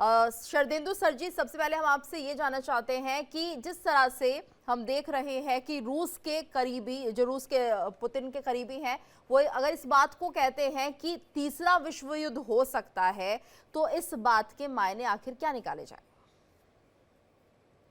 Sharadendu sir जी, सबसे पहले हम आपसे ये जानना चाहते हैं कि जिस तरह से हम देख रहे हैं कि रूस के करीबी, जो रूस के पुतिन के करीबी हैं, वो अगर इस बात को कहते हैं कि तीसरा विश्व युद्ध हो सकता है, तो इस बात के मायने आखिर क्या निकाले जाए?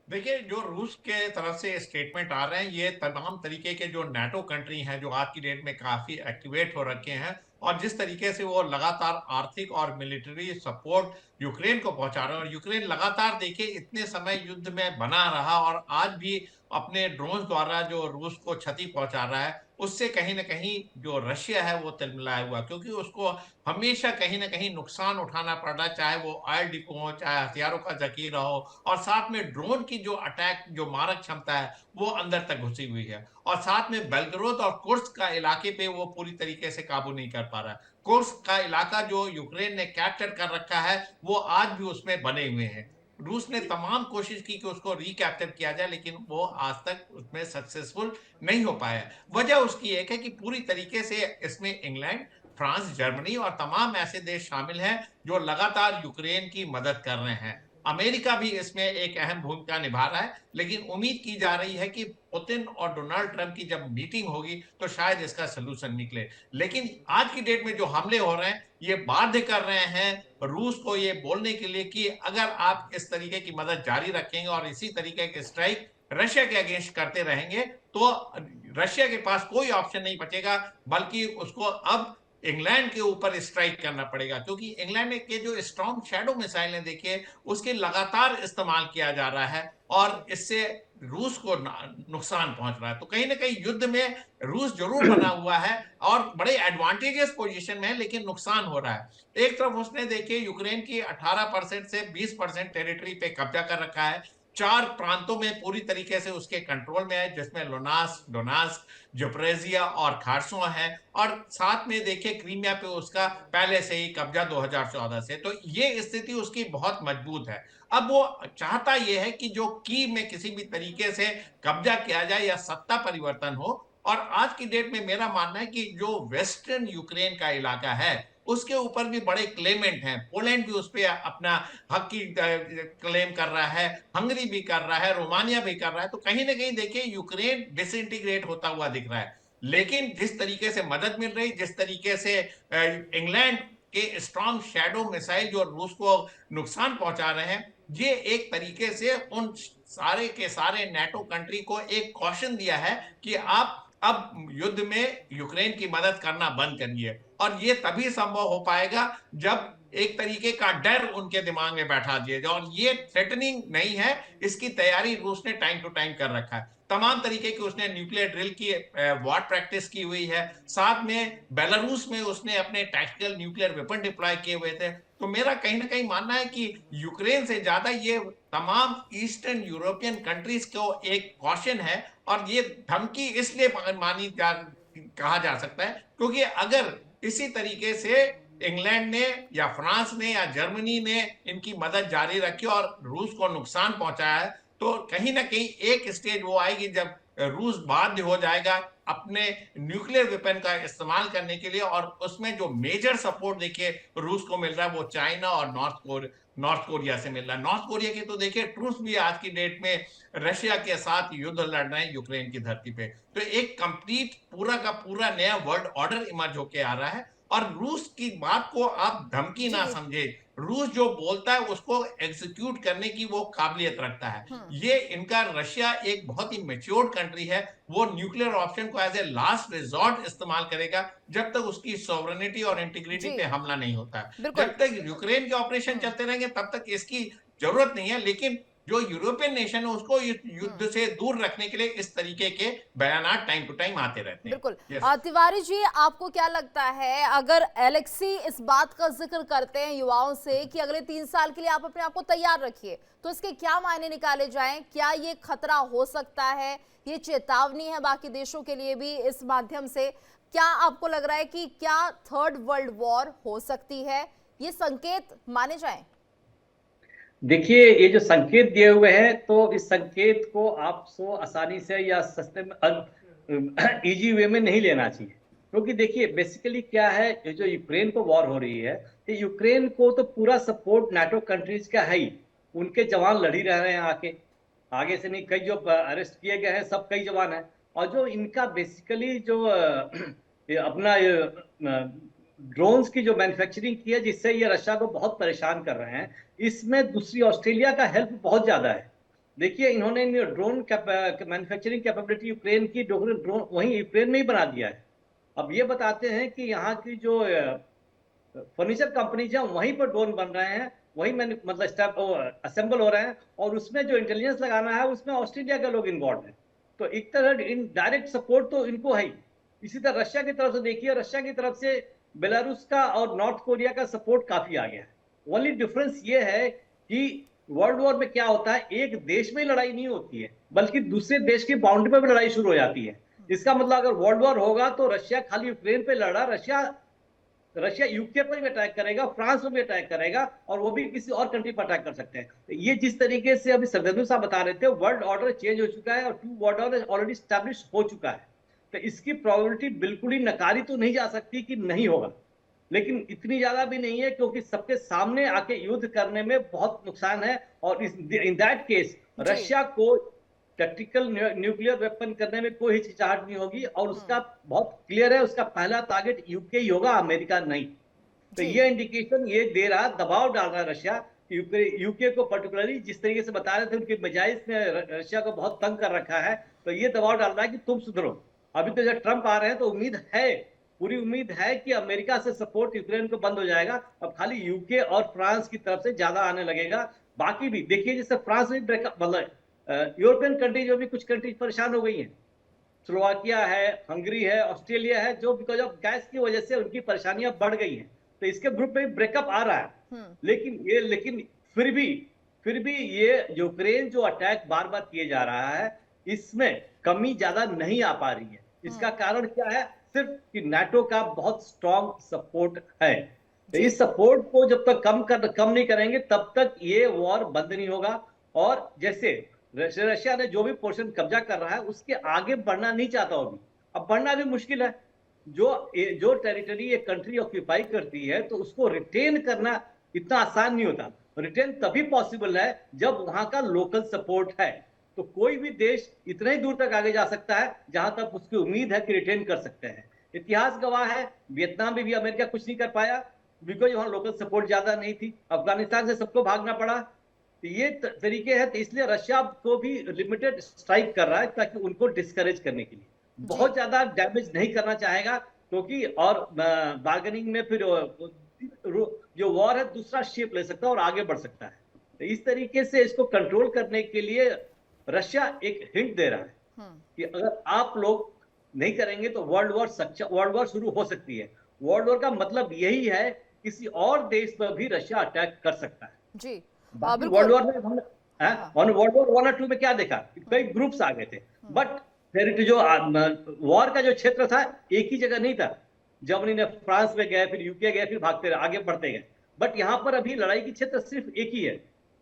देखिए, जो रूस के तरफ से स्टेटमेंट आ रहे हैं, ये तमाम तरीके के जो नाटो कंट्री हैं, जो आज की डेट में काफ़ी एक्टिवेट हो रखे हैं और जिस तरीके से वो लगातार आर्थिक और मिलिट्री सपोर्ट यूक्रेन को पहुंचा रहे हैं और यूक्रेन लगातार देखिए इतने समय युद्ध में बना रहा और आज भी अपने ड्रोन द्वारा जो रूस को क्षति पहुंचा रहा है, उससे कहीं न कहीं जो रशिया है वो तिलमिलाया हुआ, क्योंकि उसको हमेशा कहीं न कहीं नुकसान उठाना पड़ रहा है, चाहे वो ऑयल डिपो हो, चाहे हथियारों का ज़ख़ीरा हो और साथ में ड्रोन की जो अटैक, जो मारक क्षमता है, वो अंदर तक घुसी हुई है। और साथ में बेलगरोद और कुर्स्क का इलाके पे वो पूरी तरीके से काबू नहीं कर पा रहा है। कुर्स्क का इलाका जो यूक्रेन ने कैप्चर कर रखा है, वो आज भी उसमें बने हुए हैं। रूस ने तमाम कोशिश की कि उसको रिकैप्चर किया जाए, लेकिन वो आज तक उसमें सक्सेसफुल नहीं हो पाया है। वजह उसकी एक है कि पूरी तरीके से इसमें इंग्लैंड, फ्रांस, जर्मनी और तमाम ऐसे देश शामिल हैं, जो लगातार यूक्रेन की मदद कर रहे हैं। अमेरिका भी इसमें एक अहम भूमिका निभा रहा है, लेकिन उम्मीद की जा रही है कि पुतिन और डोनाल्ड ट्रंप की जब मीटिंग होगी, तो शायद इसका सॉल्यूशन निकले। लेकिन आज की डेट में जो हमले हो रहे हैं, ये बाध्य कर रहे हैं रूस को ये बोलने के लिए कि अगर आप इस तरीके की मदद जारी रखेंगे और इसी तरीके के स्ट्राइक रशिया के अगेंस्ट करते रहेंगे, तो रशिया के पास कोई ऑप्शन नहीं बचेगा, बल्कि उसको अब इंग्लैंड के ऊपर स्ट्राइक करना पड़ेगा, क्योंकि इंग्लैंड के जो स्टॉर्म शैडो मिसाइल है देखिए, उसके लगातार इस्तेमाल किया जा रहा है और इससे रूस को नुकसान पहुंच रहा है। तो कहीं ना कहीं युद्ध में रूस जरूर बना हुआ है और बड़े एडवांटेजेस पोजीशन में है, लेकिन नुकसान हो रहा है। एक तरफ उसने देखिए यूक्रेन की 18% से 20% टेरिटरी पे कब्जा कर रखा है, 4 प्रांतों में पूरी तरीके से उसके कंट्रोल में है, जिसमें लोनास, डोनास्क, ज़पोरिज़िया और खार्सों है और साथ में देखिए क्रीमिया पे उसका पहले से ही कब्जा 2014 से। तो ये स्थिति उसकी बहुत मजबूत है। अब वो चाहता ये है कि जो कीव में किसी भी तरीके से कब्जा किया जाए या सत्ता परिवर्तन हो। और आज की डेट में मेरा मानना है कि जो वेस्टर्न यूक्रेन का इलाका है, उसके ऊपर भी बड़े क्लेमेंट हैं। पोलैंड भी उस पे अपना हक की क्लेम कर रहा है, हंगरी भी कर रहा है, रोमानिया भी कर रहा है। तो कहीं न कहीं देखिए यूक्रेन डिसइंटीग्रेट होता हुआ दिख रहा है। लेकिन जिस तरीके से मदद मिल रही, जिस तरीके से इंग्लैंड के स्टॉर्म शैडो मिसाइल जो रूस को नुकसान पहुंचा रहे हैं, ये एक तरीके से उन सारे के सारे नाटो कंट्री को एक कॉशन दिया है कि आप अब युद्ध में यूक्रेन की मदद करना बंद करिए। और ये तभी संभव हो पाएगा जब एक तरीके का डर उनके दिमाग में बैठा दिया जाए। और ये थ्रेटनिंग नहीं है, इसकी तैयारी रूस ने टाइम टू टाइम कर रखा है। तमाम तरीके की उसने न्यूक्लियर ड्रिल की, वॉर प्रैक्टिस की हुई है। साथ में बेलारूस में उसने अपने टैक्टिकल न्यूक्लियर वेपन डिप्लॉय किए हुए थे। तो मेरा कहीं ना कहीं मानना है कि यूक्रेन से ज्यादा ये तमाम ईस्टर्न यूरोपियन कंट्रीज को एक कॉशन है। और ये धमकी इसलिए मानी जा कहा जा सकता है, क्योंकि अगर इसी तरीके से इंग्लैंड ने या फ्रांस ने या जर्मनी ने इनकी मदद जारी रखी और रूस को नुकसान पहुंचाया है, तो कहीं ना कहीं एक स्टेज वो आएगी जब रूस बाध्य हो जाएगा अपने न्यूक्लियर वेपन का इस्तेमाल करने के लिए। और उसमें जो मेजर सपोर्ट देखिए रूस को मिल रहा है, वो चाइना और नॉर्थ कोरिया से मिल रहा है। नॉर्थ कोरिया की तो देखिए ट्रूस भी आज की डेट में रशिया के साथ युद्ध लड़ रहे हैं यूक्रेन की धरती पे। तो एक कंप्लीट पूरा का पूरा नया वर्ल्ड ऑर्डर इमर्ज होके आ रहा है। और रूस की बात को आप धमकी ना जी। समझे, रूस जो बोलता है उसको एग्जीक्यूट करने की वो काबिलियत रखता है। हम्म। ये इनका रशिया एक बहुत ही मैच्योर्ड कंट्री है। वो न्यूक्लियर ऑप्शन को एज ए लास्ट रिजॉर्ट इस्तेमाल करेगा, जब तक उसकी सॉवरेनिटी और इंटीग्रिटी जी, पे हमला नहीं होता है। बिल्कुल। जब तक यूक्रेन के ऑपरेशन हम्म। चलते रहेंगे, तब तक इसकी जरूरत नहीं है। लेकिन जो यूरोपियन नेशन है, उसको इस हम्म। युद्ध से दूर रखने के लिए इस तरीके के बयानात टाइम टू टाइम आते रहते हैं। बिल्कुल। यस। तिवारी जी, आपको क्या लगता है, अगर एलेक्सी इस बात का जिक्र करते हैं युवाओं से कि अगले 3 साल के लिए आप अपने आप को तैयार रखिए, तो इसके क्या मायने निकाले जाएं? क्या ये खतरा हो सकता है? ये चेतावनी है बाकी देशों के लिए भी इस माध्यम से? क्या आपको लग रहा है कि क्या थर्ड वर्ल्ड वॉर हो सकती है? ये संकेत माने जाएं? देखिए, ये जो संकेत दिए हुए हैं, तो इस संकेत को आप सो आसानी से या सस्ते में इजी वे में नहीं लेना चाहिए। क्योंकि देखिए बेसिकली क्या है, ये जो यूक्रेन को वॉर हो रही है, ये यूक्रेन को तो पूरा सपोर्ट नाटो कंट्रीज का है ही। उनके जवान लड़ ही रहे हैं आके, आगे से नहीं, कई जो अरेस्ट किए गए हैं सब कई जवान हैं। और जो इनका बेसिकली जो ये अपना ड्रोन्स की जो मैन्युफैक्चरिंग की है, जिससे ये रशिया को बहुत परेशान कर रहे हैं, इसमें दूसरी ऑस्ट्रेलिया का हेल्प बहुत ज्यादा है। देखिए इन्होंने ड्रोन मैन्युफैक्चरिंग कैपेबिलिटी यूक्रेन की ड्रोन वहीं यूक्रेन में ही बना दिया है। अब ये बताते हैं कि यहाँ की जो फर्नीचर कंपनीज है वहीं पर ड्रोन बन रहे हैं, वहीं मैंने मतलब असेंबल हो रहे हैं, और उसमें जो इंटेलिजेंस लगाना है उसमें ऑस्ट्रेलिया के लोग इन्वॉल्व हैं। तो एक तरह इन डायरेक्ट सपोर्ट तो इनको है ही। इसी तरह रशिया की तरफ से देखिए, रशिया की तरफ से बेलारूस का और नॉर्थ कोरिया का सपोर्ट काफी आ गया है। ओनली डिफरेंस ये है कि वर्ल्ड वॉर में क्या होता है, एक देश में लड़ाई नहीं होती है बल्कि दूसरे देश की बाउंड्री पर भी लड़ाई शुरू हो जाती है। इसका मतलब अगर वर्ल्ड वॉर होगा तो रशिया खाली यूक्रेन पे लड़ा, रशिया रशिया यूके पर भी अटैक करेगा, फ्रांस पर भी अटैक करेगा, और वो भी किसी और कंट्री पर अटैक कर सकते हैं। तो ये जिस तरीके से अभी सरदेंदु साहब बता रहे थे, वर्ल्ड ऑर्डर चेंज हो चुका है और new world order already establish हो चुका है। तो इसकी प्रोबेबिलिटी बिल्कुल ही नकारी तो नहीं जा सकती कि नहीं होगा, लेकिन इतनी ज्यादा भी नहीं है, क्योंकि सबके सामने आके युद्ध करने में बहुत नुकसान है। और इन दैट केस रशिया को टैक्टिकल न्यूक्लियर वेपन करने में कोई हिचकिचाहट नहीं होगी, और उसका बहुत क्लियर है, उसका पहला टारगेट यूके ही होगा, अमेरिका नहीं। तो ये इंडिकेशन ये दे रहा, दबाव डाल रहा है रशिया, यूके को पर्टिकुलरली, जिस तरीके से बता रहे थे उनके मिजाइज ने रशिया को बहुत तंग कर रखा है। तो ये दबाव डाल रहा है कि तुम सुधरो। अभी तो जब ट्रंप आ रहे हैं तो उम्मीद है, पूरी उम्मीद है कि अमेरिका से सपोर्ट यूक्रेन को बंद हो जाएगा। अब खाली यूके और फ्रांस की तरफ से ज्यादा आने लगेगा। बाकी भी देखिए, जैसे फ्रांस में ब्रेकअप, मतलब यूरोपियन कंट्रीज में भी कुछ कंट्रीज परेशान हो गई हैं। स्लोवाकिया है, हंगरी है, ऑस्ट्रेलिया है, जो बिकॉज ऑफ गैस की वजह से उनकी परेशानियां बढ़ गई हैं। तो इसके ग्रुप में ब्रेकअप आ रहा है। लेकिन फिर भी ये यूक्रेन जो अटैक बार बार किए जा रहा है, इसमें कमी ज्यादा नहीं आ पा रही है। इसका कारण क्या है? सिर्फ कि नाटो का बहुत स्ट्रांग सपोर्ट है। तो इस सपोर्ट को जब तक कम नहीं करेंगे तब तक ये वॉर बंद नहीं होगा। और जैसे रशिया ने जो भी पोर्शन कब्जा कर रहा है उसके आगे बढ़ना नहीं चाहता होगी। अब बढ़ना भी मुश्किल है। जो टेरिटरी एक कंट्री ऑक्यूपाई करती है तो उसको रिटेन करना इतना आसान नहीं होता। रिटेन तभी पॉसिबल है जब वहां का लोकल सपोर्ट है। तो कोई भी देश इतने ही दूर तक आगे जा सकता है जहां तक उसकी उम्मीद है कि रिटेन कर सकते हैं। इतिहास गवाह है, वियतनाम में भी अमेरिका कुछ नहीं कर पाया बिकॉज वहां लोकल सपोर्ट ज्यादा नहीं थी। अफगानिस्तान से सबको भागना पड़ा। तो ये तरीके हैं। तो इसलिए रशिया को भी लिमिटेड स्ट्राइक कर रहा है ताकि उनको डिस्करेज करने के लिए, बहुत ज्यादा डैमेज नहीं करना चाहेगा, क्योंकि और बार्गेनिंग में फिर जो वॉर है दूसरा शेप ले सकता है और आगे बढ़ सकता है। तो इस तरीके से इसको कंट्रोल करने के लिए रशिया एक हिंट दे रहा है कि अगर आप लोग नहीं करेंगे तो वर्ल्ड वॉर शुरू हो सकती है। वर्ल्ड वॉर का मतलब यही है, किसी और देश पर भी रशिया अटैक कर सकता है। जी वर्ल्ड वॉर में हमने वर्ल्ड वॉर 1 और 2 में क्या देखा, कई ग्रुप्स आ गए थे, बट फिर जो वॉर का जो क्षेत्र था एक ही जगह नहीं था। जर्मनी ने फ्रांस में गए, फिर यूके गए, फिर भागते रहे, आगे बढ़ते गए। बट यहाँ पर अभी लड़ाई की क्षेत्र सिर्फ एक ही है,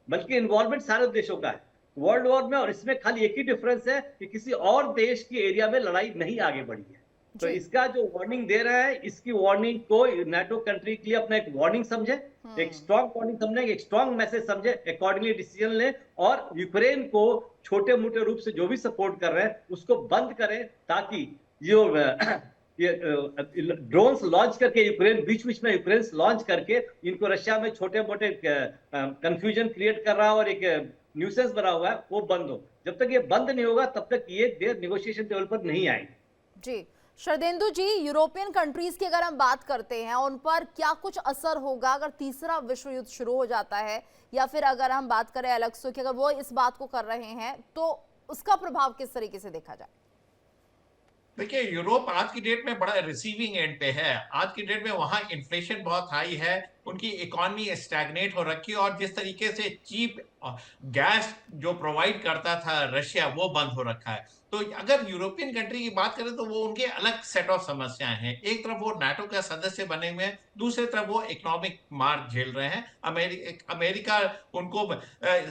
बल्कि इन्वॉल्वमेंट सारे देशों का है वर्ल्ड वॉर में। और इसमें खाली एक ही डिफरेंस है कि किसी और देश की एरिया में लड़ाई नहीं आगे बढ़ी है। तो इसका जो वार्निंग दे रहा है, इसकी वार्निंग को नाटो कंट्री के लिए अपना एक वार्निंग समझे, एक स्ट्रॉन्ग वार्निंग समझे, एक स्ट्रॉन्ग मैसेज समझे, अकॉर्डिंगली डिसीजन ले, और यूक्रेन को छोटे मोटे रूप से जो भी सपोर्ट कर रहे हैं उसको बंद करें, ताकि जो ये ड्रोन्स लॉन्च करके यूक्रेन बीच में यूक्रेन लॉन्च करके इनको रशिया में छोटे मोटे कंफ्यूजन क्रिएट कर रहा है और एक न्यूसेंस बना हुआ है, वो बंद हो। जब तक ये बंद नहीं होगा तब तक ये देर नेगोशिएशन टेबल पर नहीं आएंगे। जी शरदेंदु जी, यूरोपियन कंट्रीज की अगर हम बात करते हैं, उन पर क्या कुछ असर होगा अगर तीसरा विश्व युद्ध शुरू हो जाता है, या फिर अगर हम बात करें एलेक्सो की, अगर वो इस बात को कर रहे हैं तो उसका प्रभाव किस तरीके से देखा जाए? देखिए, यूरोप आज की डेट में बड़ा रिसीविंग एंड पे है। आज की डेट में वहां इन्फ्लेशन बहुत हाई है, उनकी इकोनॉमी स्टैग्नेट हो रखी है, और जिस तरीके से चीप गैस जो प्रोवाइड करता था रशिया, वो बंद हो रखा है। तो अगर यूरोपियन कंट्री की बात करें तो वो उनके अलग सेट ऑफ समस्याएं हैं। एक तरफ वो नाटो का सदस्य बने हुए हैं, दूसरी तरफ वो इकोनॉमिक मार झेल रहे हैं। अमेरिका उनको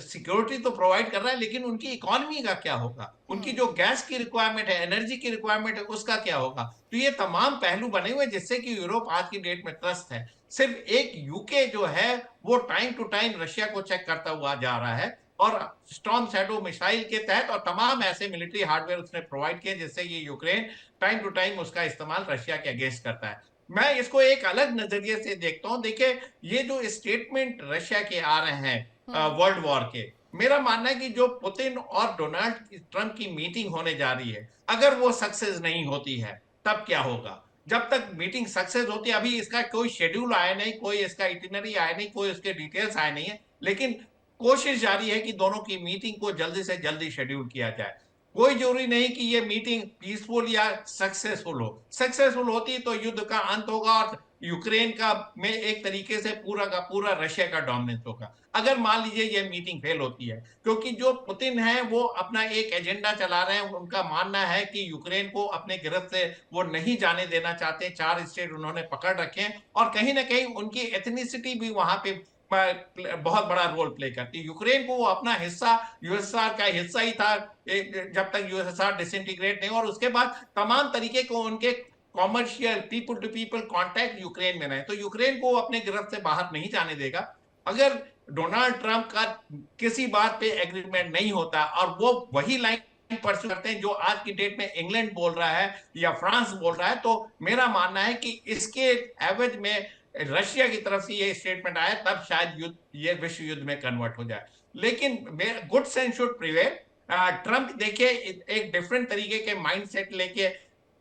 सिक्योरिटी तो प्रोवाइड कर रहा है, लेकिन उनकी इकोनॉमी का क्या होगा? उनकी जो गैस की रिक्वायरमेंट है, एनर्जी की रिक्वायरमेंट है, उसका क्या होगा? तो ये तमाम पहलू बने हुए जिससे कि यूरोप आज की डेट में त्रस्त है। सिर्फ एक यूके जो है वो टाइम टू टाइम रशिया को चेक करता हुआ जा रहा है, और स्टॉर्म शैडो मिसाइल के तहत और तमाम ऐसे मिलिट्री हार्डवेयर उसने प्रोवाइड किए जिससे ये यूक्रेन टाइम टू टाइम उसका इस्तेमाल रशिया के अगेंस्ट करता है। मैं इसको एक अलग नजरिए से देखता हूं। देखिए, ये जो स्टेटमेंट रशिया के आ रहे हैं वर्ल्ड वॉर के, मेरा मानना है कि जो पुतिन और डोनाल्ड ट्रंप की मीटिंग होने जा रही है, अगर वो सक्सेस नहीं होती है तब क्या होगा? जब तक मीटिंग सक्सेस होती है, अभी इसका कोई शेड्यूल आया नहीं, कोई इसका इटिनरी आया नहीं, कोई उसके डिटेल्स आए नहीं है, लेकिन कोशिश जारी है कि दोनों की मीटिंग को जल्दी से जल्दी शेड्यूल किया जाए। कोई जरूरी नहीं कि ये मीटिंग पीसफुल या सक्सेसफुल हो। सक्सेसफुल होती तो युद्ध का अंत होगा और यूक्रेन का में एक तरीके से पूरा का पूरा रशिया का डोमिनेंस होगा। अगर मान लीजिए ये मीटिंग फेल होती है, क्योंकि जो पुतिन है वो अपना एक एजेंडा चला रहे हैं। उनका मानना है कि यूक्रेन को अपने गिरफ्त से वो नहीं जाने देना चाहते। 4 स्टेट उन्होंने पकड़ रखे हैं, और कहीं ना कहीं उनकी एथनिसिटी भी वहां पे बहुत बड़ा रोल प्ले करती है। यूक्रेन को वो अपना हिस्सा, यूएसएसआर का हिस्सा ही था जब तक यूएसएसआर डिसइंटीग्रेट नहीं, और उसके बाद तमाम तरीके को उनके commercial people to people contact Ukraine में रहे। तो यूक्रेन को अपने गिरफ्त से बाहर नहीं जाने देगा। अगर डोनाल्ड ट्रंप का किसी बात पे एग्रीमेंट नहीं होता और वो वही लाइन परस्यू करते हैं जो आज की डेट में इंग्लैंड बोल रहा है या फ्रांस बोल रहा है, तो मेरा मानना है कि इसके एवज में रशिया की तरफ से ये स्टेटमेंट आया, तब शायद युद्ध, ये विश्व युद्ध में कन्वर्ट हो जाए। लेकिन good sense should prevail. Trump देखिए एक डिफरेंट तरीके के माइंडसेट लेके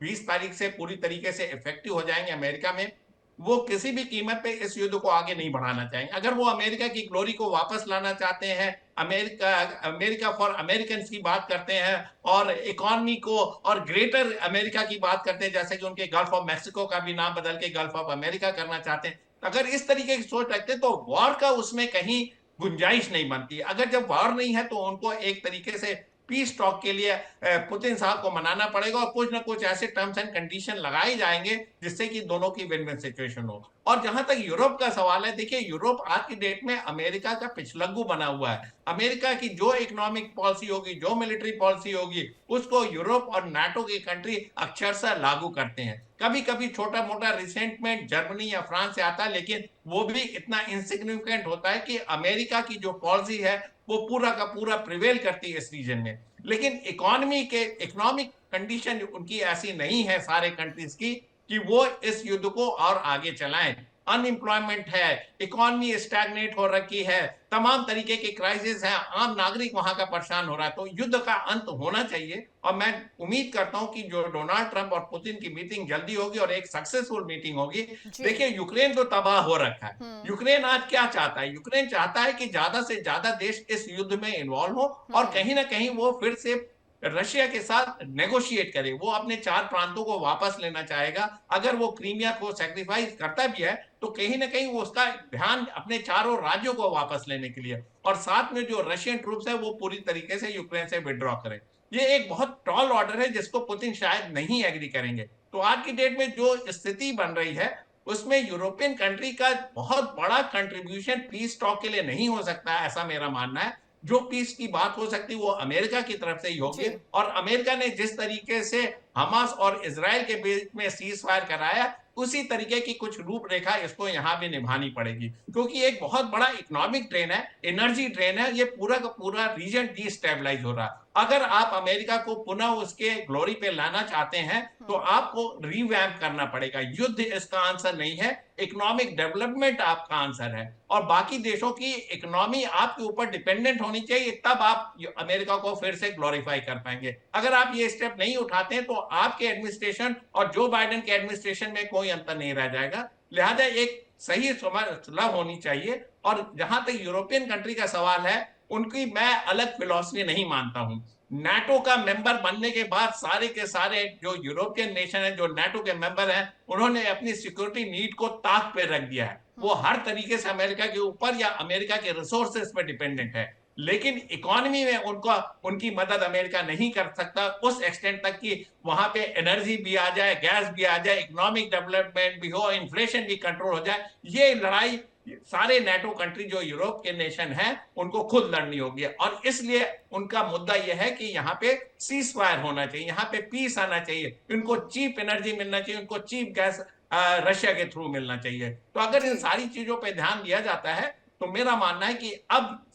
20 तारीख से पूरी तरीके से इफेक्टिव हो जाएंगे अमेरिका में। वो किसी भी कीमत पे इस युद्ध को आगे नहीं बढ़ाना चाहेंगे। अगर वो अमेरिका की ग्लोरी को वापस लाना चाहते हैं, अमेरिका अमेरिका फॉर अमेरिकन की बात करते हैं, और इकोनॉमी को और ग्रेटर अमेरिका की बात करते हैं, जैसे कि उनके गल्फ ऑफ मैक्सिको का भी नाम बदल के गल्फ ऑफ अमेरिका करना चाहते हैं, अगर इस तरीके की सोच रखते हैं तो वॉर का उसमें कहीं गुंजाइश नहीं बनती। अगर जब वॉर नहीं है तो उनको एक तरीके से पीस टॉक के लिए पुतिन साहब को मनाना पड़ेगा, और कुछ ना कुछ ऐसे टर्म्स एंड कंडीशन लगाए जाएंगे जिससे कि दोनों की विन विन सिचुएशन हो। और जहां तक यूरोप का सवाल है, देखिए यूरोप आज की डेट में अमेरिका का पिछलग्गू बना हुआ है। अमेरिका की जो इकोनॉमिक पॉलिसी होगी, जो मिलिट्री पॉलिसी होगी, उसको यूरोप और नाटो की कंट्री अक्षरशः लागू करते हैं। कभी कभी छोटा मोटा रिसेंटमेंट जर्मनी या फ्रांस से आता है, लेकिन वो भी इतना इनसिग्निफिकेंट होता है कि अमेरिका की जो पॉलिसी है वो पूरा का पूरा प्रिवेल करती है इस रीजन में। लेकिन इकोनॉमिक कंडीशन उनकी ऐसी नहीं है सारे कंट्रीज की कि वो इस युद्ध को और आगे चलाएं। अनएम्प्लॉयमेंट है, इकोनॉमी स्टैग्नेट हो रखी है, तमाम तरीके के क्राइसिस हैं, आम नागरिक वहां का परेशान हो रहा है। तो युद्ध का अंत होना चाहिए, और मैं उम्मीद करता हूं कि जो डोनाल्ड ट्रंप और पुतिन की मीटिंग जल्दी होगी और एक सक्सेसफुल मीटिंग होगी। जी। देखिए, यूक्रेन तो तबाह हो रखा है। यूक्रेन आज क्या चाहता है? यूक्रेन चाहता है कि ज्यादा से ज्यादा देश इस युद्ध में इन्वॉल्व हो, और कहीं ना कहीं वो फिर से रशिया के साथ नेगोशिएट करे। वो अपने 4 प्रांतों को वापस लेना चाहेगा। अगर वो क्रीमिया को सैक्रिफाइस करता भी है तो कहीं ना कहीं वो उसका ध्यान अपने चारों राज्यों को वापस लेने के लिए, और साथ में जो रशियन ट्रूप्स है वो पूरी तरीके से यूक्रेन से विड्रॉ करें। ये एक बहुत टॉल ऑर्डर है जिसको पुतिन शायद नहीं एग्री करेंगे। तो आज की डेट में जो स्थिति बन रही है उसमें यूरोपियन कंट्री का बहुत बड़ा कंट्रीब्यूशन पीस टॉक के लिए नहीं हो सकता है, ऐसा मेरा मानना है। जो पीस की बात हो सकती है वो अमेरिका की तरफ से ही होगी, जी। और अमेरिका ने जिस तरीके से हमास और इजराइल के बीच में सीज फायर कराया, उसी तरीके की कुछ रूपरेखा इसको यहाँ भी निभानी पड़ेगी, क्योंकि एक बहुत बड़ा इकोनॉमिक ड्रेन है, एनर्जी ड्रेन है, ये पूरा का पूरा रीजन डिस्टेबलाइज हो रहा है। अगर आप अमेरिका को पुनः उसके ग्लोरी पे लाना चाहते हैं तो आपको रिवैम्प करना पड़ेगा। युद्ध इसका आंसर नहीं है, इकोनॉमिक डेवलपमेंट आपका आंसर है, और बाकी देशों की इकोनॉमी आपके ऊपर डिपेंडेंट होनी चाहिए, तब आप अमेरिका को फिर से ग्लोरीफाई कर पाएंगे। अगर आप ये स्टेप नहीं उठाते हैं तो आपके एडमिनिस्ट्रेशन और जो बाइडेन के एडमिनिस्ट्रेशन में कोई अंतर नहीं रह जाएगा। लिहाजा एक सही सुलह होनी चाहिए। और जहां तक यूरोपियन कंट्री का सवाल है, उनकी मैं अलग फिलॉसफी नहीं मानता हूं। नाटो का मेंबर बनने के बाद सारे के सारे जो यूरोपियन नेशन है, जो नाटो के मेंबर हैं, उन्होंने अपनी सिक्योरिटी नीड को ताक पे रख दिया है। वो हर तरीके से अमेरिका के ऊपर या अमेरिका के रिसोर्सेस पे डिपेंडेंट है, लेकिन इकोनॉमी में उनको उनकी मदद अमेरिका नहीं कर सकता उस एक्सटेंट तक कि वहां पे एनर्जी भी आ जाए, गैस भी आ जाए, इकोनॉमिक डेवलपमेंट भी हो, इन्फ्लेशन भी कंट्रोल हो जाए। ये लड़ाई सारे नेटो कंट्री जो यूरोप के नेशन हैं उनको खुद लड़नी होगी, और इसलिए उनका मुद्दा यह है कि यहाँ पे सीज फायर होना चाहिए, यहाँ पे पीस आना चाहिए, उनको चीप एनर्जी मिलना चाहिए, उनको चीप गैस रशिया के थ्रू मिलना चाहिए। तो अगर इन जी सारी चीजों पे ध्यान दिया जाता है तो मेरा मानना है कि अब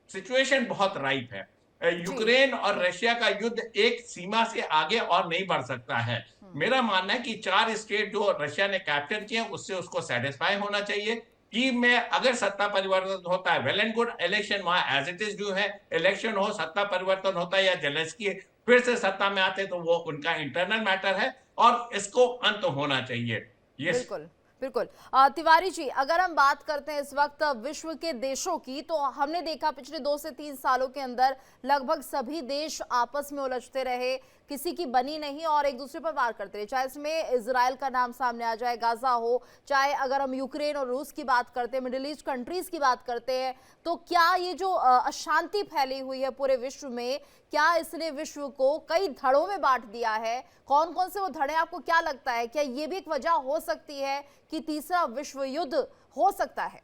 सिचुएशन बहुत राइप है। जी यूक्रेन और रशिया का युद्ध एक सीमा से आगे और नहीं बढ़ सकता है। मेरा मानना है कि 4 स्टेट जो रशिया ने कैप्चर किए उससे उसको सेटिस्फाई होना चाहिए। कीव में अगर सत्ता परिवर्तन होता है, वेल एंड गुड, इलेक्शन वहां एज इट इज जो है, इलेक्शन हो, सत्ता परिवर्तन होता है या जेलेंस्की फिर से सत्ता में आते तो वो उनका इंटरनल मैटर है और इसको अंत होना चाहिए। ये बिल्कुल बिल्कुल। तिवारी जी, अगर हम बात करते हैं इस वक्त विश्व के देशों की, तो हमने देखा पिछले 2 से 3 सालों के अंदर लगभग सभी देश आपस में उलझते रहे, किसी की बनी नहीं और एक दूसरे पर वार करते रहे। चाहे इसमें इजराइल का नाम सामने आ जाए, गाजा हो, चाहे अगर हम यूक्रेन और रूस की बात करते हैं, मिडिल ईस्ट कंट्रीज की बात करते हैं, तो क्या ये जो अशांति फैली हुई है पूरे विश्व में, क्या इसने विश्व को कई धड़ों में बांट दिया है? कौन कौन से वो धड़े, आपको क्या लगता है, क्या ये भी एक वजह हो सकती है कि तीसरा विश्व युद्ध हो सकता है?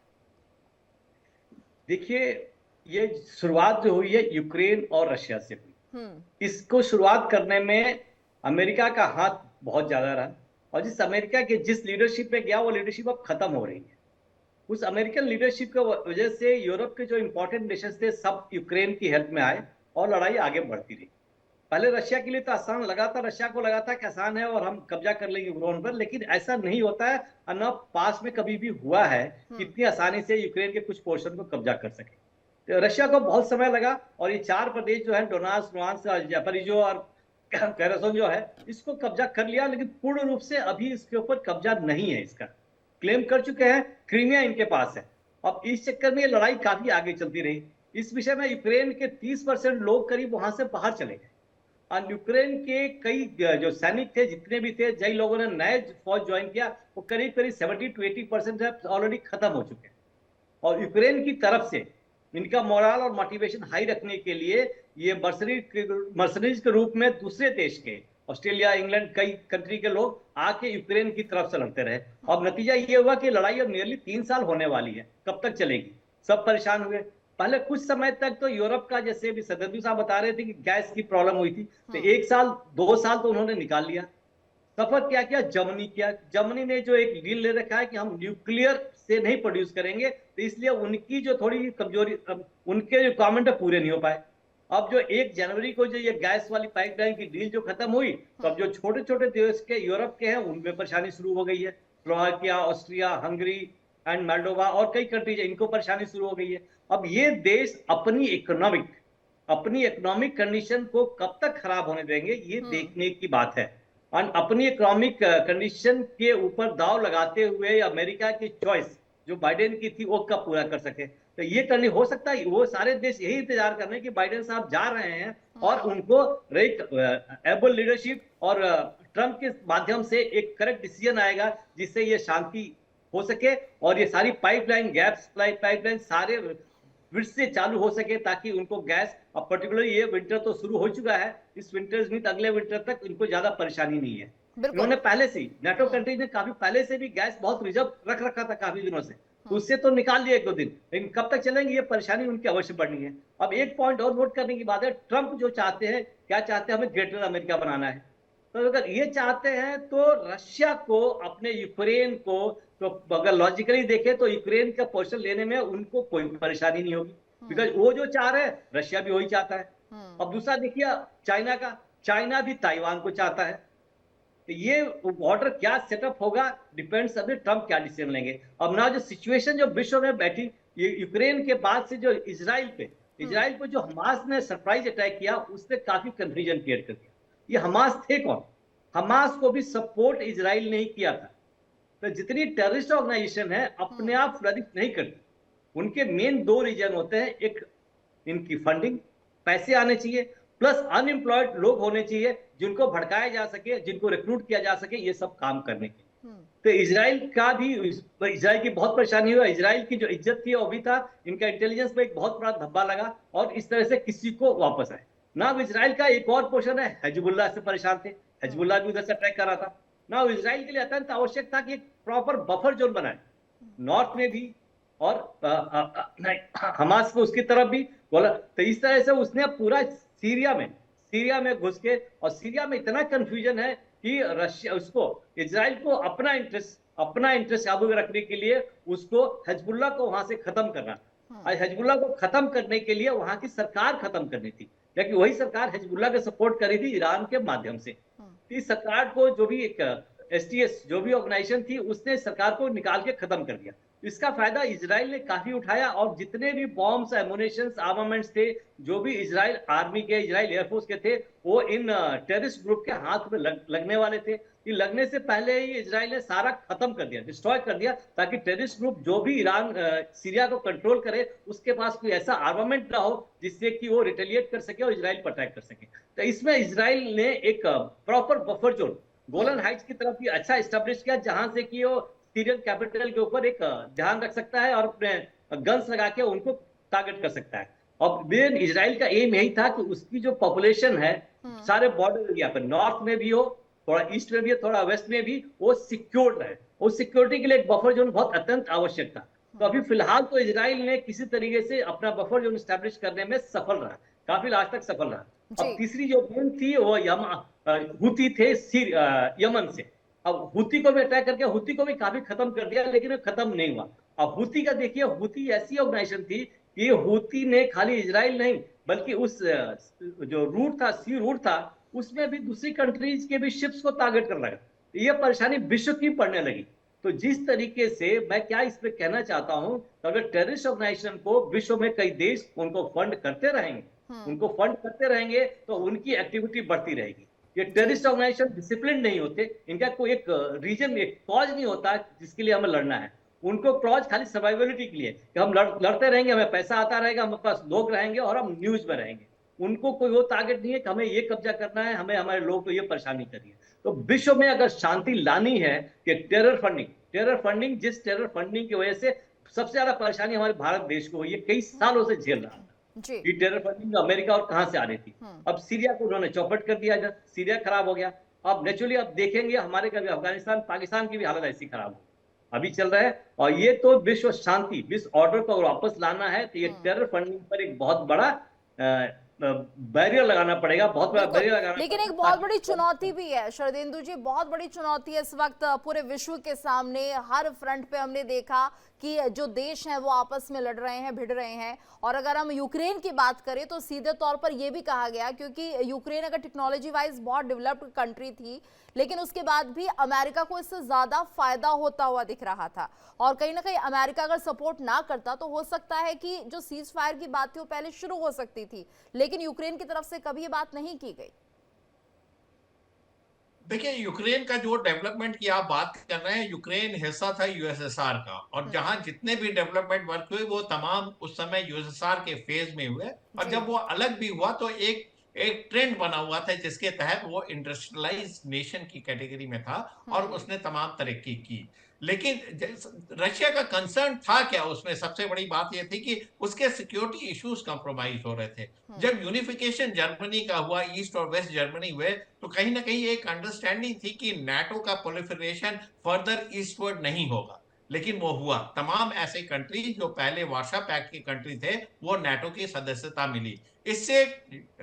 देखिए, ये शुरुआत जो हुई है यूक्रेन और रशिया से हुई। इसको शुरुआत करने में अमेरिका का हाथ बहुत ज्यादा रहा, और जिस अमेरिका के जिस लीडरशिप पे गया वो लीडरशिप अब खत्म हो रही है। उस अमेरिकन लीडरशिप की वजह से यूरोप के जो इंपॉर्टेंट नेशंस थे सब यूक्रेन की हेल्प में आए और लड़ाई आगे बढ़ती रही। पहले रशिया के लिए तो आसान लगा था, रशिया को लगा था कि आसान है और हम कब्जा कर लेंगे यूक्रेन पर, लेकिन ऐसा नहीं होता है, और न पास में कभी भी हुआ है कि इतनी आसानी से यूक्रेन के कुछ पोर्शन को कब्जा कर सके। तो रशिया को बहुत समय लगा, और ये 4 प्रदेश जो है, डोनास, लुहांस्क, जापोरिज़िया और खैरसन जो है, इसको कब्जा कर लिया, लेकिन पूर्ण रूप से अभी इसके ऊपर कब्जा नहीं है। इसका क्लेम कर चुके हैं, क्रीमिया इनके पास है। अब इस चक्कर में ये लड़ाई काफी आगे चलती रही। इस विषय में यूक्रेन के 30% लोग करीब वहां से बाहर चले गए, और यूक्रेन के कई जो सैनिक थे, जितने भी थे, जिन लोगों ने नए फौज ज्वाइन किया, वो करीब करीब 70 to 80% ऑलरेडी खत्म हो चुके हैं। और यूक्रेन की तरफ से इनका मोरल और मोटिवेशन हाई रखने के लिए ये मर्सनरीज के रूप में दूसरे देश के, ऑस्ट्रेलिया, इंग्लैंड, कई कंट्री के लोग आके यूक्रेन की तरफ से लड़ते रहे। अब नतीजा ये हुआ कि लड़ाई अब नियरली 3 साल होने वाली है। कब तक चलेगी? सब परेशान हुए। पहले कुछ समय तक तो यूरोप का, जैसे अभी सदर्वी साहब बता रहे थे कि गैस की प्रॉब्लम हुई थी, तो 1 साल 2 साल तो उन्होंने निकाल लिया। सफर क्या किया? जर्मनी किया। जर्मनी ने जो एक डील ले रखा है कि हम न्यूक्लियर से नहीं प्रोड्यूस करेंगे, तो इसलिए उनकी जो थोड़ी कमजोरी, उनके रिक्वायरमेंट पूरे नहीं हो पाए। अब जो 1 जनवरी को जो ये गैस वाली पाइपलाइन की डील जो खत्म हुई, तो अब जो छोटे छोटे देश के यूरोप के हैं उनमें परेशानी शुरू हो गई है। Slovakia, Austria, Hungary and Moldova और कई कंट्रीज, इनको परेशानी शुरू हो गई है। अब ये देश अपनी इकोनॉमिक कंडीशन को कब तक खराब होने देंगे, ये देखने की बात है। और अपनी इकोनॉमिक कंडीशन के ऊपर दाव लगाते हुए अमेरिका की चॉइस जो बाइडेन की थी वो कब पूरा कर सके, तो ये करनी हो सकता है। वो सारे देश यही इंतजार कर रहे हैं कि बाइडेन साहब जा रहे हैं और उनको एबल लीडरशिप और ट्रंप के माध्यम से एक करेक्ट डिसीजन आएगा जिससे ये शांति हो सके और ये सारी पाइपलाइन, गैस पाइपलाइन सारे फिर से चालू हो सके, ताकि उनको गैस, अब पर्टिकुलरली ये विंटर तो शुरू हो चुका है, इस विंटर नहीं तो अगले विंटर तक इनको ज्यादा परेशानी नहीं है। इन्होंने पहले से, नेटो कंट्रीज ने काफी पहले से भी गैस बहुत रिजर्व रख रखा था काफी दिनों से, तो उससे तो निकाल लिया 1-2 दिन, लेकिन कब तक चलेंगे ये परेशानी उनकी अवश्य बढ़नी है। अब एक पॉइंट और नोट करने की बात है, ट्रंप जो चाहते हैं, क्या चाहते हैं, हमें ग्रेटर अमेरिका बनाना है। तो अगर ये चाहते हैं तो रशिया को, अपने यूक्रेन को, तो अगर लॉजिकली देखें तो यूक्रेन का पोर्शन लेने में उनको कोई परेशानी नहीं होगी, बिकॉज वो जो चाह रहे हैं रशिया भी वही चाहता है। अब दूसरा देखिए चाइना का, चाइना भी ताइवान को चाहता है। तो ये बॉर्डर क्या सेटअप होगा डिपेंड्स, अभी ट्रंप क्या डिसीजन लेंगे। अब ना जो सिचुएशन जो विश्व में बैठी, ये यूक्रेन के बाद से जो इजराइल को जो हमास ने सरप्राइज अटैक किया, उसने काफी कंफ्यूजन क्रिएट कर दिया। ये हमास थे कौन? हमास को भी सपोर्ट इजराइल ने ही किया था। तो जितनी टेररिस्ट ऑर्गेनाइजेशन है अपने आप फ्लरिश नहीं करती, उनके मेन 2 रीजन होते हैं, एक इनकी फंडिंग, पैसे आने चाहिए, प्लस अनएम्प्लॉयड लोग होने चाहिए जिनको भड़काया जा सके, जिनको रिक्रूट किया जा सके, ये सब काम करने के। तो इसराइल का भी, इसराइल की बहुत परेशानी हुई। इसराइल की जो इज्जत थी वो भी था, इनका इंटेलिजेंस पे एक बहुत बड़ा धब्बा लगा और इस तरह से किसी को वापस आए ना। इसराइल का एक और पोर्शन है, हिजबुल्लाह से परेशान थे, हिजबुल्लाह भी उधर से अटैक कर रहा था ना। इसराइल के लिए अत्यंत आवश्यक था कि एक प्रॉपर बफर जोन बनाए, नॉर्थ में भी और हमास को उसकी तरफ भी बोला। तो इस तरह से उसने पूरा सीरिया में घुस के, और सीरिया में इतना कंफ्यूजन है कि रशिया उसको, इजराइल को अपना इंटरेस्ट काबू में रखने के लिए उसको हिजबुल्लाह को वहां से खत्म करना। और हिजबुल्लाह को खत्म करने के लिए वहां की सरकार खत्म करनी थी, लेकिन वही सरकार हिजबुल्लाह के सपोर्ट करी थी ईरान के माध्यम से। इस सरकार को जो भी एक एसटीएस जो भी ऑर्गेनाइजेशन थी उसने सरकार को निकाल के खत्म कर दिया। इसका फायदा इजराइल ने काफी उठाया, और जितने भी बॉम्ब्स, एमुनेशंस, आर्मामेंट्स थे जो भी इजराइल आर्मी के, इजराइल एयरफोर्स के थे, वो इन टेररिस्ट ग्रुप के हाथ में लगने वाले थे। ये लगने से पहले ही इजराइल ने सारा खत्म कर दिया, डिस्ट्रॉय कर दिया, ताकि टेररिस्ट ग्रुप जो भी ईरान सीरिया को कंट्रोल करे उसके पास कोई ऐसा आर्मामेंट ना हो जिससे कि वो रिटेलिएट कर सके और इजराइल पर अटैक कर सके। तो इसमें इजराइल ने एक proper buffer zone Golan Heights की तरफ भी अच्छा स्टैब्लिश किया, जहां से कि वो सीरियन कैपिटल के ऊपर एक ध्यान रख सकता है और अपने गन्स लगा के उनको टारगेट कर सकता है। और मेन इजराइल का एम यही था कि उसकी जो पॉपुलेशन है सारे बॉर्डर एरिया पर, नॉर्थ में भी हो, थोड़ा ईस्ट में भी हो, थोड़ा वेस्ट में भी, वो सिक्योर्ड रहे। उस सिक्योरिटी के लिए एक बफर जोन बहुत अत्यंत आवश्यक था। तो अभी फिलहाल तो इजराइल ने किसी तरीके से अपना बफर जोन स्टैब्लिश करने में सफल रहा, काफी लास्ट तक सफल रहा। अब तीसरी जो मेन थी वो हुती थे यमन से। अब हुती को भी अटैक करके हुती को भी काफी खत्म कर दिया, लेकिन खत्म नहीं हुआ। अब हुती का देखिए, हुती ऐसी ऑर्गेनाइजेशन थी कि हुती ने खाली इजराइल नहीं बल्कि उस जो रूट था, सी रूट था, उसमें भी दूसरी कंट्रीज के भी शिप्स को टारगेट करने लगा। ये परेशानी विश्व की पड़ने लगी। तो जिस तरीके से मैं क्या इस पे कहना चाहता हूं, तो अगर टेररिस्ट ऑर्गेनाइजेशन को विश्व में कई देश उनको फंड करते रहेंगे तो उनकी एक्टिविटी बढ़ती रहेगी। ये टेररिस्ट ऑर्गेनाइजेशन डिसिप्लिन नहीं होते, इनका कोई एक रीजन, एक कॉज नहीं होता जिसके लिए हमें लड़ना है। उनको कॉज खाली सर्वाइवलिटी के लिए कि हम लड़ते रहेंगे, हमें पैसा आता रहेगा, हमारे पास लोग रहेंगे और हम न्यूज में रहेंगे। उनको कोई वो टारगेट नहीं है कि हमें ये कब्जा करना है, हमें हमारे लोग को ये परेशानी करनी है। तो विश्व में अगर शांति लानी है कि टेरर फंडिंग जिस टेरर फंडिंग की वजह से सबसे ज्यादा परेशानी हमारे भारत देश को ये कई सालों से झेल रहा है। ये टेरर फंडिंग अमेरिका और कहां से आ रही थी। अब सीरिया को उन्होंने चौपट कर दिया, इधर सीरिया खराब हो गया। अब नेचुरली अब देखेंगे हमारे कभी अफगानिस्तान, पाकिस्तान की भी हालत ऐसी खराब हो अभी चल रहा है। और ये तो विश्व शांति, विश्व ऑर्डर को वापस लाना है तो ये टेरर फंडिंग पर एक बहुत बड़ा बैरियर लगाना पड़ेगा, बहुत बड़ा बैरियर लगाना। लेकिन एक बहुत बड़ी चुनौती भी है शरदेंदु जी, बहुत बड़ी चुनौती है इस वक्त पूरे विश्व के सामने। हर फ्रंट पे हमने देखा कि जो देश हैं वो आपस में लड़ रहे हैं, भिड़ रहे हैं। और अगर हम यूक्रेन की बात करें तो सीधे तौर पर यह भी कहा गया, क्योंकि यूक्रेन अगर टेक्नोलॉजी वाइज बहुत डेवलप्ड कंट्री थी, लेकिन उसके बाद भी अमेरिका को इससे ज्यादा फायदा होता हुआ दिख रहा था। और कहीं ना कहीं अमेरिका अगर सपोर्ट ना करता तो हो सकता है कि जो सीज फायर की बात थी वो पहले शुरू हो सकती थी, लेकिन यूक्रेन की तरफ से कभी ये बात नहीं की गई। देखिए, यूक्रेन का जो डेवलपमेंट की आप बात कर रहे हैं, यूक्रेन हिस्सा था यूएसएसआर का, और जहां जितने भी डेवलपमेंट वर्क हुए वो तमाम उस समय यूएसएसआर के फेज में हुए। और जब वो अलग भी हुआ तो एक ट्रेंड बना हुआ था जिसके तहत वो इंडस्ट्रियलाइज नेशन की कैटेगरी में था और उसने तमाम तरक्की की। लेकिन रशिया का कंसर्न था क्या उसमें, सबसे बड़ी बात यह थी कि उसके सिक्योरिटी इश्यूज कंप्रोमाइज हो रहे थे। जब यूनिफिकेशन जर्मनी का हुआ, ईस्ट और वेस्ट जर्मनी हुए, तो कहीं ना कहीं एक अंडरस्टैंडिंग थी कि नाटो का प्रोलिफरेशन फर्दर ईस्टवर्ड नहीं होगा, लेकिन वो हुआ। तमाम ऐसे कंट्री जो पहले वार्सा पैक्ट के कंट्री थे वो नाटो की सदस्यता मिली। इससे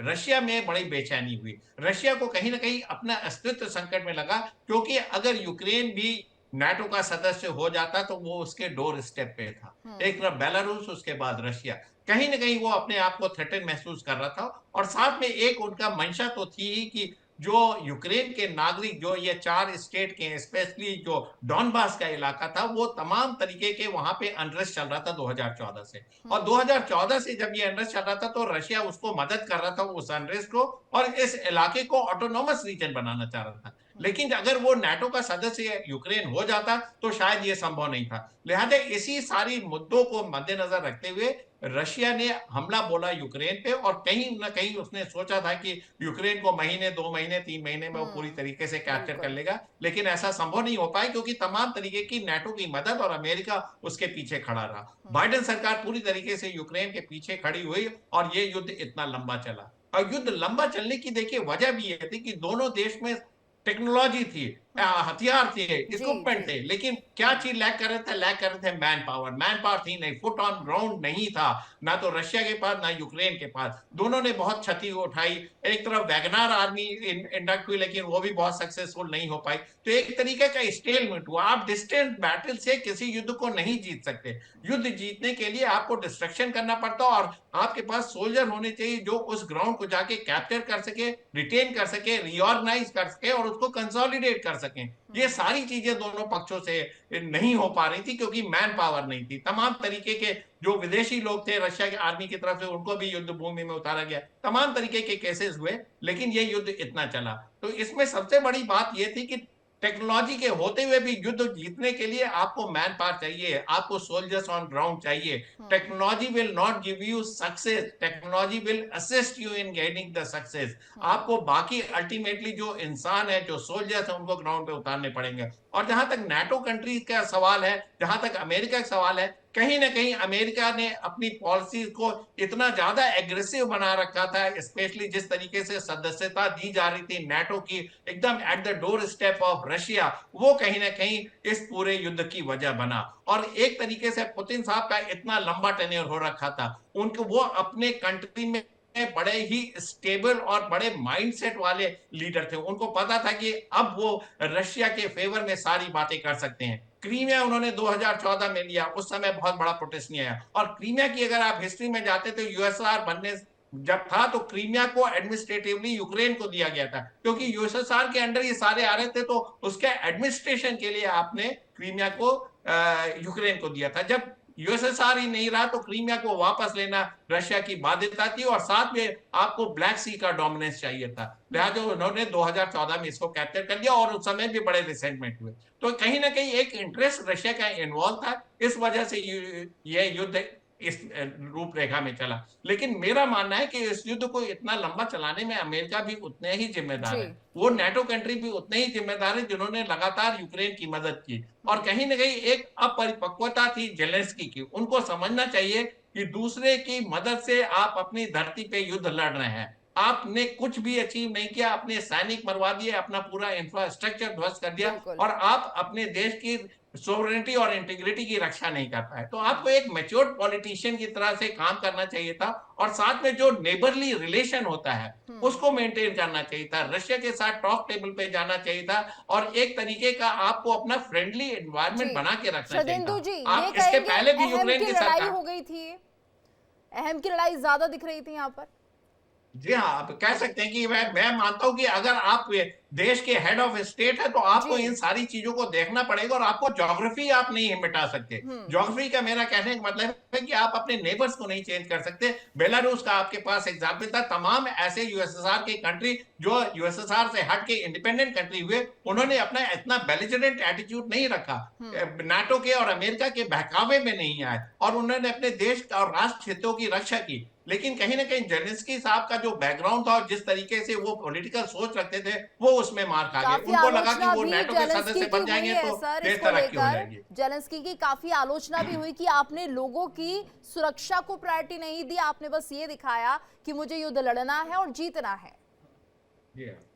रशिया में बड़ी बेचैनी हुई, रशिया को कहीं ना कहीं अपना अस्तित्व संकट में लगा, क्योंकि अगर यूक्रेन भी नाटो का सदस्य हो जाता तो वो उसके डोर स्टेप पे था। एक तरफ बेलारूस, उसके बाद रशिया। कहीं ना कहीं वो अपने आप को थ्रेटन महसूस कर रहा था। और साथ में एक उनका मंशा तो थी ही कि जो यूक्रेन के नागरिक, जो ये 4 स्टेट के, स्पेशली जो डॉनबास का इलाका था, वो तमाम तरीके के वहां पे अनरेस्ट चल रहा था 2014 से। और 2014 से जब ये अनरेस्ट चल रहा था तो रशिया उसको मदद कर रहा था, उस अनरेस्ट को, और इस इलाके को ऑटोनोमस रीजन बनाना चाह रहा था। लेकिन अगर वो नाटो का सदस्य यूक्रेन हो जाता तो शायद ये संभव नहीं था। लिहाजा इसी सारी मुद्दों को मद्देनजर रखते हुए रशिया ने हमला बोला यूक्रेन पे, और कहीं ना कहीं उसने सोचा था कि यूक्रेन को महीने, 2 महीने, 3 महीने में वो पूरी तरीके से कैप्चर कर बिल्कुल। लेगा, लेकिन ऐसा संभव नहीं हो पाया क्योंकि तमाम तरीके की नाटो की मदद और अमेरिका उसके पीछे खड़ा रहा। बाइडेन सरकार पूरी तरीके से यूक्रेन के पीछे खड़ी हुई और ये युद्ध इतना लंबा चला। और युद्ध लंबा चलने की देखिए वजह भी ये थी कि दोनों देश में टेक्नोलॉजी थी, हथियार थे, जी, इक्विपमेंट जी। थे, लेकिन क्या चीज लैक कर रहे थे? लैक कर रहे थे मैन पावर। मैन पावर थी नहीं, फुट ऑन ग्राउंड नहीं था, ना तो रशिया के पास ना यूक्रेन के पास। दोनों ने बहुत क्षति उठाई। एक तरफ वैगनार आर्मी इंडक्ट हुई, लेकिन वो भी बहुत सक्सेसफुल नहीं हो पाई। तो एक तरीके का स्टेलमेंट हुआ। आप डिस्टेंस बैटल से किसी युद्ध को नहीं जीत सकते। युद्ध जीतने के लिए आपको डिस्ट्रक्शन करना पड़ता, और आपके पास सोल्जर होने चाहिए जो उस ग्राउंड को जाके कैप्चर कर सके, रिटेन कर सके, रीऑर्गेनाइज कर सके और उसको कंसोलिडेट कर सकें। ये सारी चीजें दोनों पक्षों से नहीं हो पा रही थी क्योंकि मैन पावर नहीं थी। तमाम तरीके के जो विदेशी लोग थे रशिया की आर्मी की तरफ से, उनको भी युद्ध भूमि में उतारा गया। तमाम तरीके के केसेस हुए, लेकिन ये युद्ध इतना चला। तो इसमें सबसे बड़ी बात ये थी कि टेक्नोलॉजी के होते हुए भी युद्ध जीतने के लिए आपको मैन पावर चाहिए, आपको सोल्जर्स ऑन ग्राउंड चाहिए। Technology will not give you success, technology will assist you in gaining the success. आपको बाकी अल्टीमेटली जो इंसान है, जो सोल्जर्स है, उनको ग्राउंड पे उतारने पड़ेंगे। और जहां तक नाटो कंट्रीज का सवाल है, जहां तक अमेरिका का सवाल है, कहीं ना कहीं अमेरिका ने अपनी पॉलिसी को इतना ज्यादा एग्रेसिव बना रखा था, स्पेशली जिस तरीके से सदस्यता दी जा रही थी नाटो की एकदम at the door step of Russia, वो कहीं ना कहीं इस पूरे युद्ध की वजह बना। और एक तरीके से पुतिन साहब का इतना लंबा टेन्योर हो रखा था, उनको वो अपने कंट्री में बड़े ही स्टेबल और बड़े माइंडसेट वाले लीडर थे। उनको पता था कि अब वो रशिया के फेवर में सारी बातें कर सकते हैं। क्रीमिया उन्होंने 2014 में लिया, उस समय बहुत बड़ा प्रोटेस्ट नहीं आया। और क्रीमिया की अगर आप हिस्ट्री में जाते तो यूएसएसआर बनने जब था तो क्रीमिया को एडमिनिस्ट्रेटिवली यूक्रेन को दिया गया था, क्योंकि यूएसएसआर के अंडर ये सारे आ रहे थे, तो उसके एडमिनिस्ट्रेशन के लिए आपने क्रीमिया को यूक्रेन को दिया था। जब यूएसएसआर ही नहीं रहा तो क्रीमिया को वापस लेना रशिया की बाध्यता थी, और साथ में आपको ब्लैक सी का डोमिनेंस चाहिए था। लिहाजा उन्होंने 2014 में इसको कैप्चर कर लिया, और उस समय भी बड़े रिसेंटमेंट हुए। तो कहीं ना कहीं एक इंटरेस्ट रशिया का इन्वॉल्व था, इस वजह से ये युद्ध इस रूपरेखा में चला। लेकिन मेरा मानना है कि इस युद्ध को इतना लंबा चलाने में अमेरिका भी उतने ही जिम्मेदार जी। है, वो नाटो कंट्री भी उतने ही जिम्मेदार है जिन्होंने लगातार यूक्रेन की मदद की। और कहीं ना कहीं एक अपरिपक्वता थी जेलेंस्की की। उनको समझना चाहिए कि दूसरे की मदद से आप अपनी धरती पे युद्ध लड़ रहे हैं। आपने कुछ भी अचीव नहीं किया, अपने सैनिक मरवा दिए, अपना पूरा इंफ्रास्ट्रक्चर ध्वस्त कर दिया, बिल्कुल। और आप अपने देश की सोवरेनिटी और इंटीग्रिटी की रक्षा नहीं कर पाए। तो आपको एक मैच्योर्ड पॉलिटिशियन की तरह से काम करना चाहिए था, और साथ में जो नेबरली रिलेशन होता है उसको मेंटेन करना चाहिए था। रशिया के साथ टॉक टेबल पे जाना चाहिए था, और एक तरीके का आपको अपना फ्रेंडली एनवायरनमेंट जी। बना के रखना चाहिए शर्देंदु था। जी, ये आप इसके कहेंगे पहले भी अहम यूक्रेन की की लड़ाई सरकार, हो गई थी ये? अहम की लड़ाई ज्यादा दिख रही थी यहाँ पर? जी हाँ, आप कह सकते हैं कि मैं मानता हूं कि अगर आप देश के हेड ऑफ स्टेट है तो आपको जी। इन सारी चीजों को देखना पड़ेगा, और आपको ज्योग्राफी आप नहीं मिटा सकते। ज्योग्राफी का मेरा कहने का मतलब है कि आप अपने नेबर्स को नहीं चेंज कर सकते। बेलारूस का आपके पास एग्जाम्पल था। तमाम ऐसे यूएसएसआर के कंट्री जो यूएसएसआर से हट के इंडिपेंडेंट कंट्री हुए, उन्होंने अपना इतना बेलिजरेंट एटीट्यूड नहीं रखा, नाटो के और अमेरिका के बहकावे में नहीं आए, और उन्होंने अपने देश और राष्ट्र हितों की रक्षा की। लेकिन कहीं ना कहीं जेलेंस्की साहब का जो बैकग्राउंड था और जिस तरीके से वो पॉलिटिकल सोच रखते थे, वो उसमें मार खा गए। काफी उनको लगा कि आलोचना वो भी नाटो के जेलेंस्की सदस्य की बन हुई जाएंगे है तो सर, देश इसको तरक्की हो लेकर जाएगी। जेलेंस्की की काफी आलोचना भी हुई कि आपने लोगों की सुरक्षा को प्रायोरिटी नहीं दी, आपने बस ये दिखाया कि मुझे युद्ध लड़ना है और जीतना है। जी हाँ।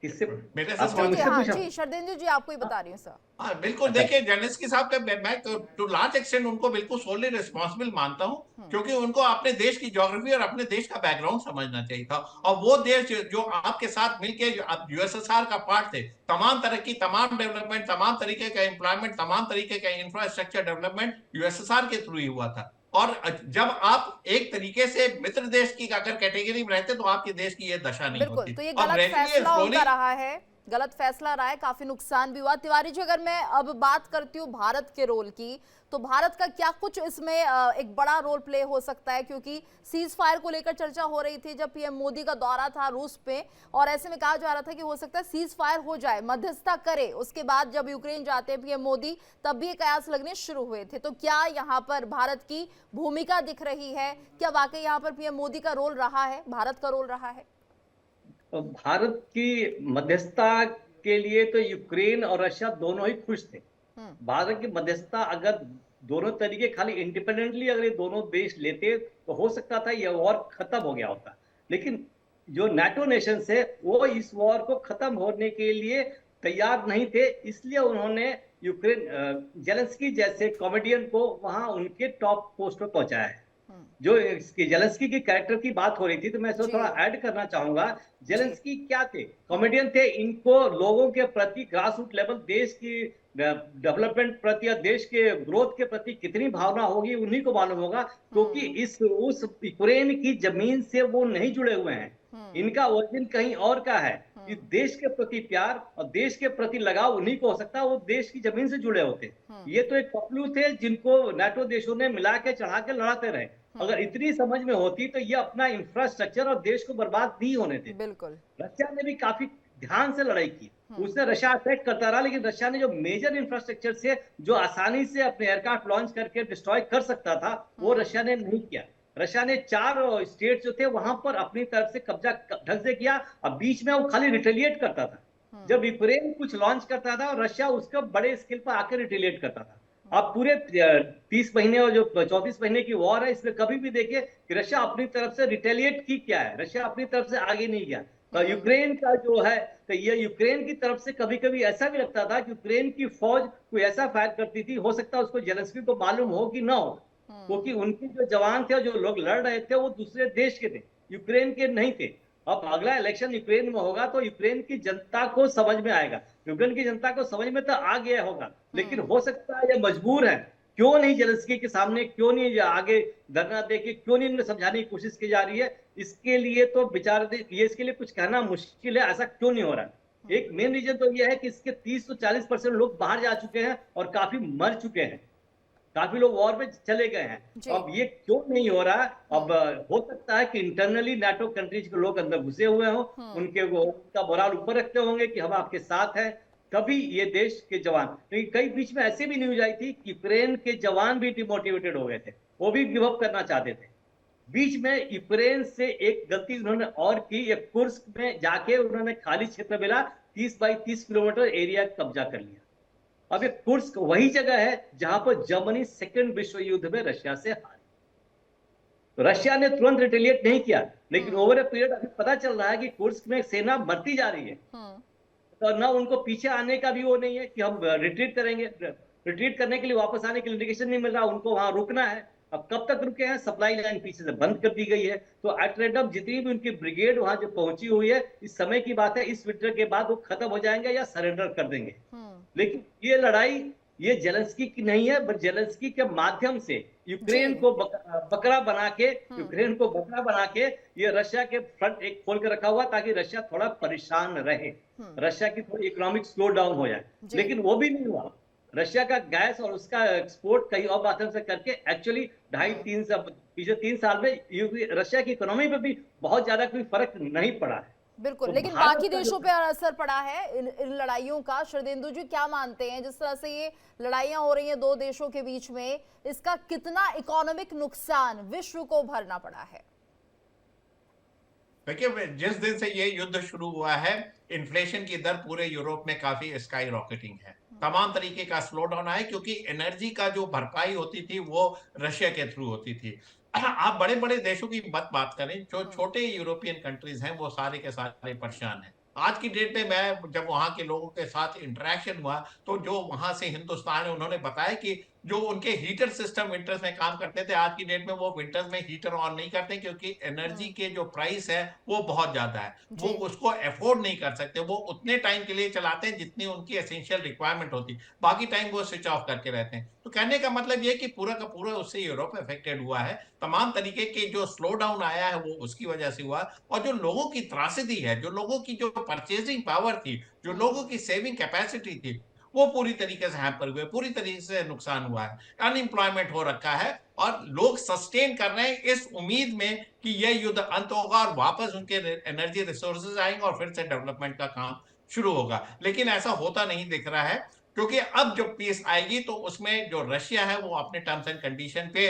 इससे मेरे से आपने सवाल- मुझसे हाँ पूछा? जी, शर्देंदु जी आपको ही बता रही हूँ सर। हाँ बिल्कुल, अच्छा। देखिए जेलेंस्की साहब का मैं टू लार्ज एक्सटेंट उनको बिल्कुल सोली रिस्पॉन्सिबल मानता हूँ, क्योंकि उनको अपने देश की ज्योग्राफी और अपने देश का बैकग्राउंड समझना चाहिए था। और वो देश जो आपके साथ मिलके यूएसएसआर का पार्ट थे, तमाम तरह की तमाम डेवलपमेंट, तमाम तरीके का एम्प्लॉयमेंट, तमाम तरीके का इंफ्रास्ट्रक्चर डेवलपमेंट यूएसएसआर के थ्रू ही हुआ था। और जब आप एक तरीके से मित्र देश की अगर कैटेगरी में रहते तो आपके देश की ये दशा नहीं बिल्कुल, होती। तो ये और गलत ग्रेजुअली फैसला स्लोली उनका रहा है गलत फैसला रहा है, काफी नुकसान भी हुआ। तिवारी जी, अगर मैं अब बात करती हूँ भारत के रोल की, तो भारत का क्या कुछ इसमें एक बड़ा रोल प्ले हो सकता है? क्योंकि सीज फायर को लेकर चर्चा हो रही थी जब पीएम मोदी का दौरा था रूस पे, और ऐसे में कहा जा रहा था कि हो सकता है सीज फायर हो जाए, मध्यस्थता करे। उसके बाद जब यूक्रेन जाते हैं पीएम मोदी, तब भी कयास लगने शुरू हुए थे। तो क्या यहाँ पर भारत की भूमिका दिख रही है? क्या वाकई यहाँ पर पीएम मोदी का रोल रहा है, भारत का रोल रहा है? तो भारत की मध्यस्थता के लिए तो यूक्रेन और रशिया दोनों ही खुश थे। भारत की मध्यस्थता अगर दोनों तरीके खाली इंडिपेंडेंटली अगर ये दोनों देश लेते तो हो सकता था ये वॉर खत्म हो गया होता। लेकिन जो नाटो नेशंस है वो इस वॉर को खत्म होने के लिए तैयार नहीं थे, इसलिए उन्होंने यूक्रेन जेलेंस्की जैसे कॉमेडियन को वहां उनके टॉप पोस्ट पर पहुंचाया है। जो जेलेंस्की की कैरेक्टर की बात हो रही थी, तो मैं इसको जी। थोड़ा ऐड करना चाहूंगा। जेलेंस्की क्या थे? कॉमेडियन थे। इनको लोगों के प्रति ग्रास रूट लेवल देश की डेवलपमेंट प्रति या देश के ग्रोथ के प्रति कितनी भावना होगी उन्हीं को मालूम होगा, क्योंकि इस उस यूक्रेन की जमीन से वो नहीं जुड़े हुए हैं। इनका ओरिजिन कहीं और का है। इस देश के प्रति प्यार और देश के प्रति लगाव उन्हीं को हो सकता है, वो देश की जमीन से जुड़े होते। ये तो एक पपलू थे जिनको नाटो देशों ने मिला के चढ़ा के लड़ाते रहे। अगर इतनी समझ में होती तो ये अपना इंफ्रास्ट्रक्चर और देश को बर्बाद नहीं होने देते। बिल्कुल। रशिया ने भी काफी ध्यान से लड़ाई की। उसने रशिया अटैक करता रहा, लेकिन रशिया ने जो मेजर इंफ्रास्ट्रक्चर से जो आसानी से अपने एयरक्राफ्ट लॉन्च करके डिस्ट्रॉय कर सकता था, वो रशिया ने नहीं किया। रशिया ने 4 स्टेट जो थे वहां पर अपनी तरफ से कब्जा ढंग से किया, और बीच में वो खाली रिटेलिएट करता था। जब यूक्रेन कुछ लॉन्च करता था और रशिया उसका बड़े स्केल पर आकर रिटेलिएट करता था। अब पूरे 30 महीने और जो 34 महीने की वॉर है, इसमें कभी भी देखिए कि रशिया अपनी तरफ से रिटेलिएट की क्या है, रशिया अपनी तरफ से आगे नहीं गया। तो यूक्रेन का जो है, तो ये यूक्रेन की तरफ से कभी कभी ऐसा भी लगता था कि यूक्रेन की फौज कोई ऐसा फायर करती थी, हो सकता है उसको जेलेंस्की को मालूम हो कि ना हो, क्योंकि उनके जो जवान थे और जो लोग लड़ रहे थे वो दूसरे देश के थे, यूक्रेन के नहीं थे। अब अगला इलेक्शन यूक्रेन में होगा तो यूक्रेन की जनता को समझ में आएगा। यूक्रेन की जनता को समझ में तो आ गया होगा, लेकिन हो सकता है ये मजबूर है। क्यों नहीं जेलेंस्की के सामने, क्यों नहीं आगे धरना दे के, क्यों नहीं इन्हें समझाने की कोशिश की जा रही है? इसके लिए तो बेचारे, ये इसके लिए कुछ कहना मुश्किल है, ऐसा क्यों नहीं हो रहा है। एक मेन रीजन तो ये है कि इसके 30 से 40% लोग बाहर जा चुके हैं और काफी मर चुके हैं, काफी लोग वॉर में चले गए हैं। अब ये क्यों नहीं हो रहा? अब हो सकता है कि इंटरनली नाटो कंट्रीज के लोग अंदर घुसे हुए हों, उनका मोराल ऊपर रखते होंगे कि हम आपके साथ हैं, तभी ये देश के जवान। लेकिन कई बीच में ऐसे भी न्यूज आई थी कि यूक्रेन के जवान भी डिमोटिवेटेड हो गए थे, वो भी गिव अप करना चाहते थे। बीच में यूक्रेन से एक गलती उन्होंने और की, एक कुर्स्क में जाके उन्होंने खाली क्षेत्र मिला 30 बाई 30 किलोमीटर एरिया कब्जा कर लिया। अब ये कुर्स्क वही जगह है जहां पर जर्मनी सेकेंड विश्व युद्ध में रशिया से हारी। तो रशिया ने तुरंत रिटेलिएट नहीं किया, लेकिन ओवर ए पीरियड अभी पता चल रहा है कि कुर्स्क में सेना मरती जा रही है, तो ना उनको पीछे आने का भी वो नहीं है कि हम रिट्रीट करेंगे। रिट्रीट करने के लिए, वापस आने के लिए इंडिकेशन नहीं मिल रहा, उनको वहां रुकना है। अब कब तक रुके हैं? सप्लाई लाइन पीछे से बंद कर दी गई है। तो एट रेंडम जितनी भी उनकी ब्रिगेड वहां जो पहुंची हुई है, इस समय की बात है, इस विंटर के बाद वो खत्म हो जाएंगे या सरेंडर कर देंगे। लेकिन ये लड़ाई ये जेलेंस्की की नहीं है, बट जेलेंस्की के माध्यम से यूक्रेन को बकरा बना के ये रशिया के फ्रंट एक खोल के रखा हुआ, ताकि रशिया थोड़ा परेशान रहे, रशिया की थोड़ी इकोनॉमिक स्लो डाउन हो जाए। लेकिन वो भी नहीं हुआ। रशिया का गैस और उसका एक्सपोर्ट कई और माध्यम से करके एक्चुअली 2.5-3 साल में रशिया की इकोनॉमी पे भी बहुत ज्यादा कोई फर्क नहीं पड़ा है। बिल्कुल, तो लेकिन बाकी देशों पे असर पड़ा है इन लड़ाइयों का। शरदेंदु जी, क्या मानते हैं, जिस तरह से ये लड़ाइयां हो रही हैं दो देशों के बीच में, इसका कितना इकोनॉमिक नुकसान विश्व को भरना पड़ा है? देखिए, जिस दिन से ये युद्ध शुरू हुआ है, इन्फ्लेशन की दर पूरे यूरोप में काफी स्काई रॉकेटिंग है। तमाम तरीके का स्लो डाउन आया, क्योंकि एनर्जी का जो भरपाई होती थी वो रशिया के थ्रू होती थी। आप बड़े बड़े देशों की मत बात करें, जो छोटे यूरोपियन कंट्रीज हैं वो सारे के सारे परेशान हैं। आज की डेट में मैं जब वहां के लोगों के साथ इंटरेक्शन हुआ, तो जो वहां से हिंदुस्तान है, उन्होंने बताया कि जो उनके हीटर सिस्टम विंटर्स में काम करते थे, आज की डेट में वो विंटर्स में हीटर ऑन नहीं करते क्योंकि एनर्जी के जो प्राइस है वो बहुत ज्यादा है, वो जी। उसको अफोर्ड नहीं कर सकते, वो उतने टाइम के लिए चलाते हैं जितनी उनकी एसेंशियल रिक्वायरमेंट होती, बाकी टाइम वो स्विच ऑफ करके रहते हैं। तो कहने का मतलब ये कि पूरा का पूरा उससे यूरोप अफेक्टेड हुआ है, तमाम तरीके के जो स्लो डाउन आया है वो उसकी वजह से हुआ, और जो लोगों की त्रासदी है, जो लोगों की जो परचेजिंग पावर थी, जो लोगों की सेविंग कैपेसिटी थी, वो पूरी तरीके से हैम्पर हुए, पूरी तरीके से नुकसान हुआ है। अनएम्प्लॉयमेंट हो रखा है और लोग सस्टेन कर रहे हैं इस उम्मीद में कि यह युद्ध अंत होगा और वापस उनके एनर्जी रिसोर्सेज आएंगे और फिर से डेवलपमेंट का काम शुरू होगा। लेकिन ऐसा होता नहीं दिख रहा है, क्योंकि अब जब पीस आएगी तो उसमें जो रशिया है वो अपने टर्म्स एंड कंडीशन पे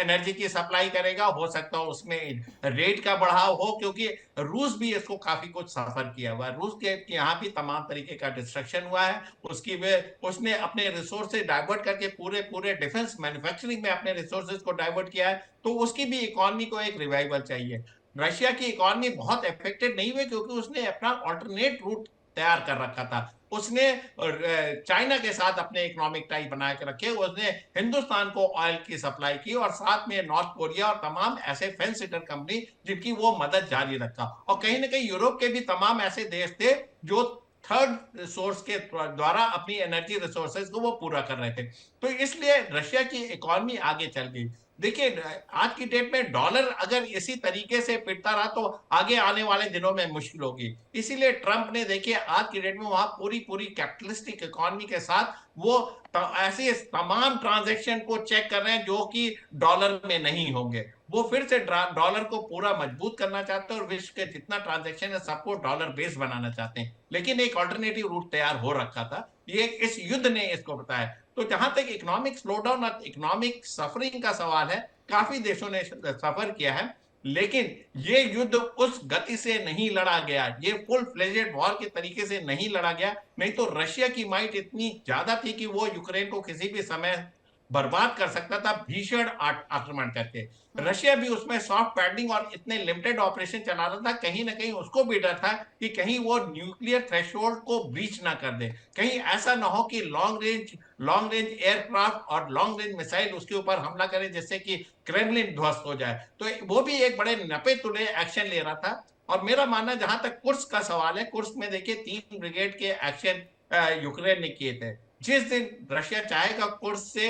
एनर्जी की सप्लाई करेगा, हो सकता है उसमें रेट का बढ़ाव हो, क्योंकि रूस भी इसको काफी कुछ सफर किया हुआ है, रूस के यहाँ भी तमाम तरीके का डिस्ट्रक्शन हुआ है, उसकी वे उसने अपने रिसोर्सेज डाइवर्ट करके पूरे पूरे डिफेंस मैन्युफैक्चरिंग में अपने रिसोर्सेज को डाइवर्ट किया है, तो उसकी भी इकोनॉमी को एक रिवाइवल चाहिए। रशिया की इकोनॉमी बहुत अफेक्टेड नहीं हुई क्योंकि उसने अपना ऑल्टरनेट रूट तैयार कर रखा था, उसने चाइना के साथ अपने इकोनॉमिक टाई बना के रखे, उसने हिंदुस्तान को ऑयल की सप्लाई की और साथ में नॉर्थ कोरिया और तमाम ऐसे फेंस सिटर कंपनी जिनकी वो मदद जारी रखा, और कहीं ना कहीं यूरोप के भी तमाम ऐसे देश थे जो थर्ड सोर्स के द्वारा अपनी एनर्जी रिसोर्सेज को वो पूरा कर रहे थे। तो इसलिए रशिया की इकोनॉमी आगे चल गई। देखिए, आज की डेट में डॉलर अगर इसी तरीके से पिटता रहा तो आगे आने वाले दिनों में मुश्किल होगी। इसीलिए ट्रंप ने, देखिए, आज की डेट में वहां पूरी पूरी कैपिटलिस्टिक इकोनॉमी के साथ वो ऐसे तमाम ट्रांजैक्शन को चेक कर रहे हैं जो कि डॉलर में नहीं होंगे। वो फिर से डॉलर को पूरा मजबूत करना चाहते हैं और विश्व के जितना ट्रांजैक्शन है सबको डॉलर बेस बनाना चाहते हैं, लेकिन एक ऑल्टरनेटिव रूट तैयार हो रखा था, ये इस युद्ध ने इसको बताया। तो जहां तक इकोनॉमिक स्लोडाउन और इकोनॉमिक सफरिंग का सवाल है, काफी देशों ने सफर किया है, लेकिन ये युद्ध उस गति से नहीं लड़ा गया, ये फुल फ्लेजेड वॉर के तरीके से नहीं लड़ा गया, नहीं तो रशिया की माइट इतनी ज्यादा थी कि वो यूक्रेन को किसी भी समय बर्बाद कर सकता था भीषण आक्रमण करके। रशिया भी उसमें सॉफ्ट पैडिंग और इतने लिमिटेड ऑपरेशन चला रहा था, कहीं ना कहीं उसको भी डर था कि कहीं वो न्यूक्लियर थ्रेशोल्ड को ब्रीच ना कर दे, कहीं ऐसा ना हो कि लॉन्ग रेंज एयरक्राफ्ट और लॉन्ग रेंज मिसाइल उसके ऊपर हमला करे जिससे कि क्रेमलिन ध्वस्त हो जाए। तो वो भी एक बड़े नपे तुले एक्शन ले रहा था। और मेरा मानना, जहां तक कुर्स्क का सवाल है, कुर्स्क में देखिए 3 ब्रिगेड के एक्शन यूक्रेन ने किए थे। जिस दिन रशिया चाहेगा कुर्स्क से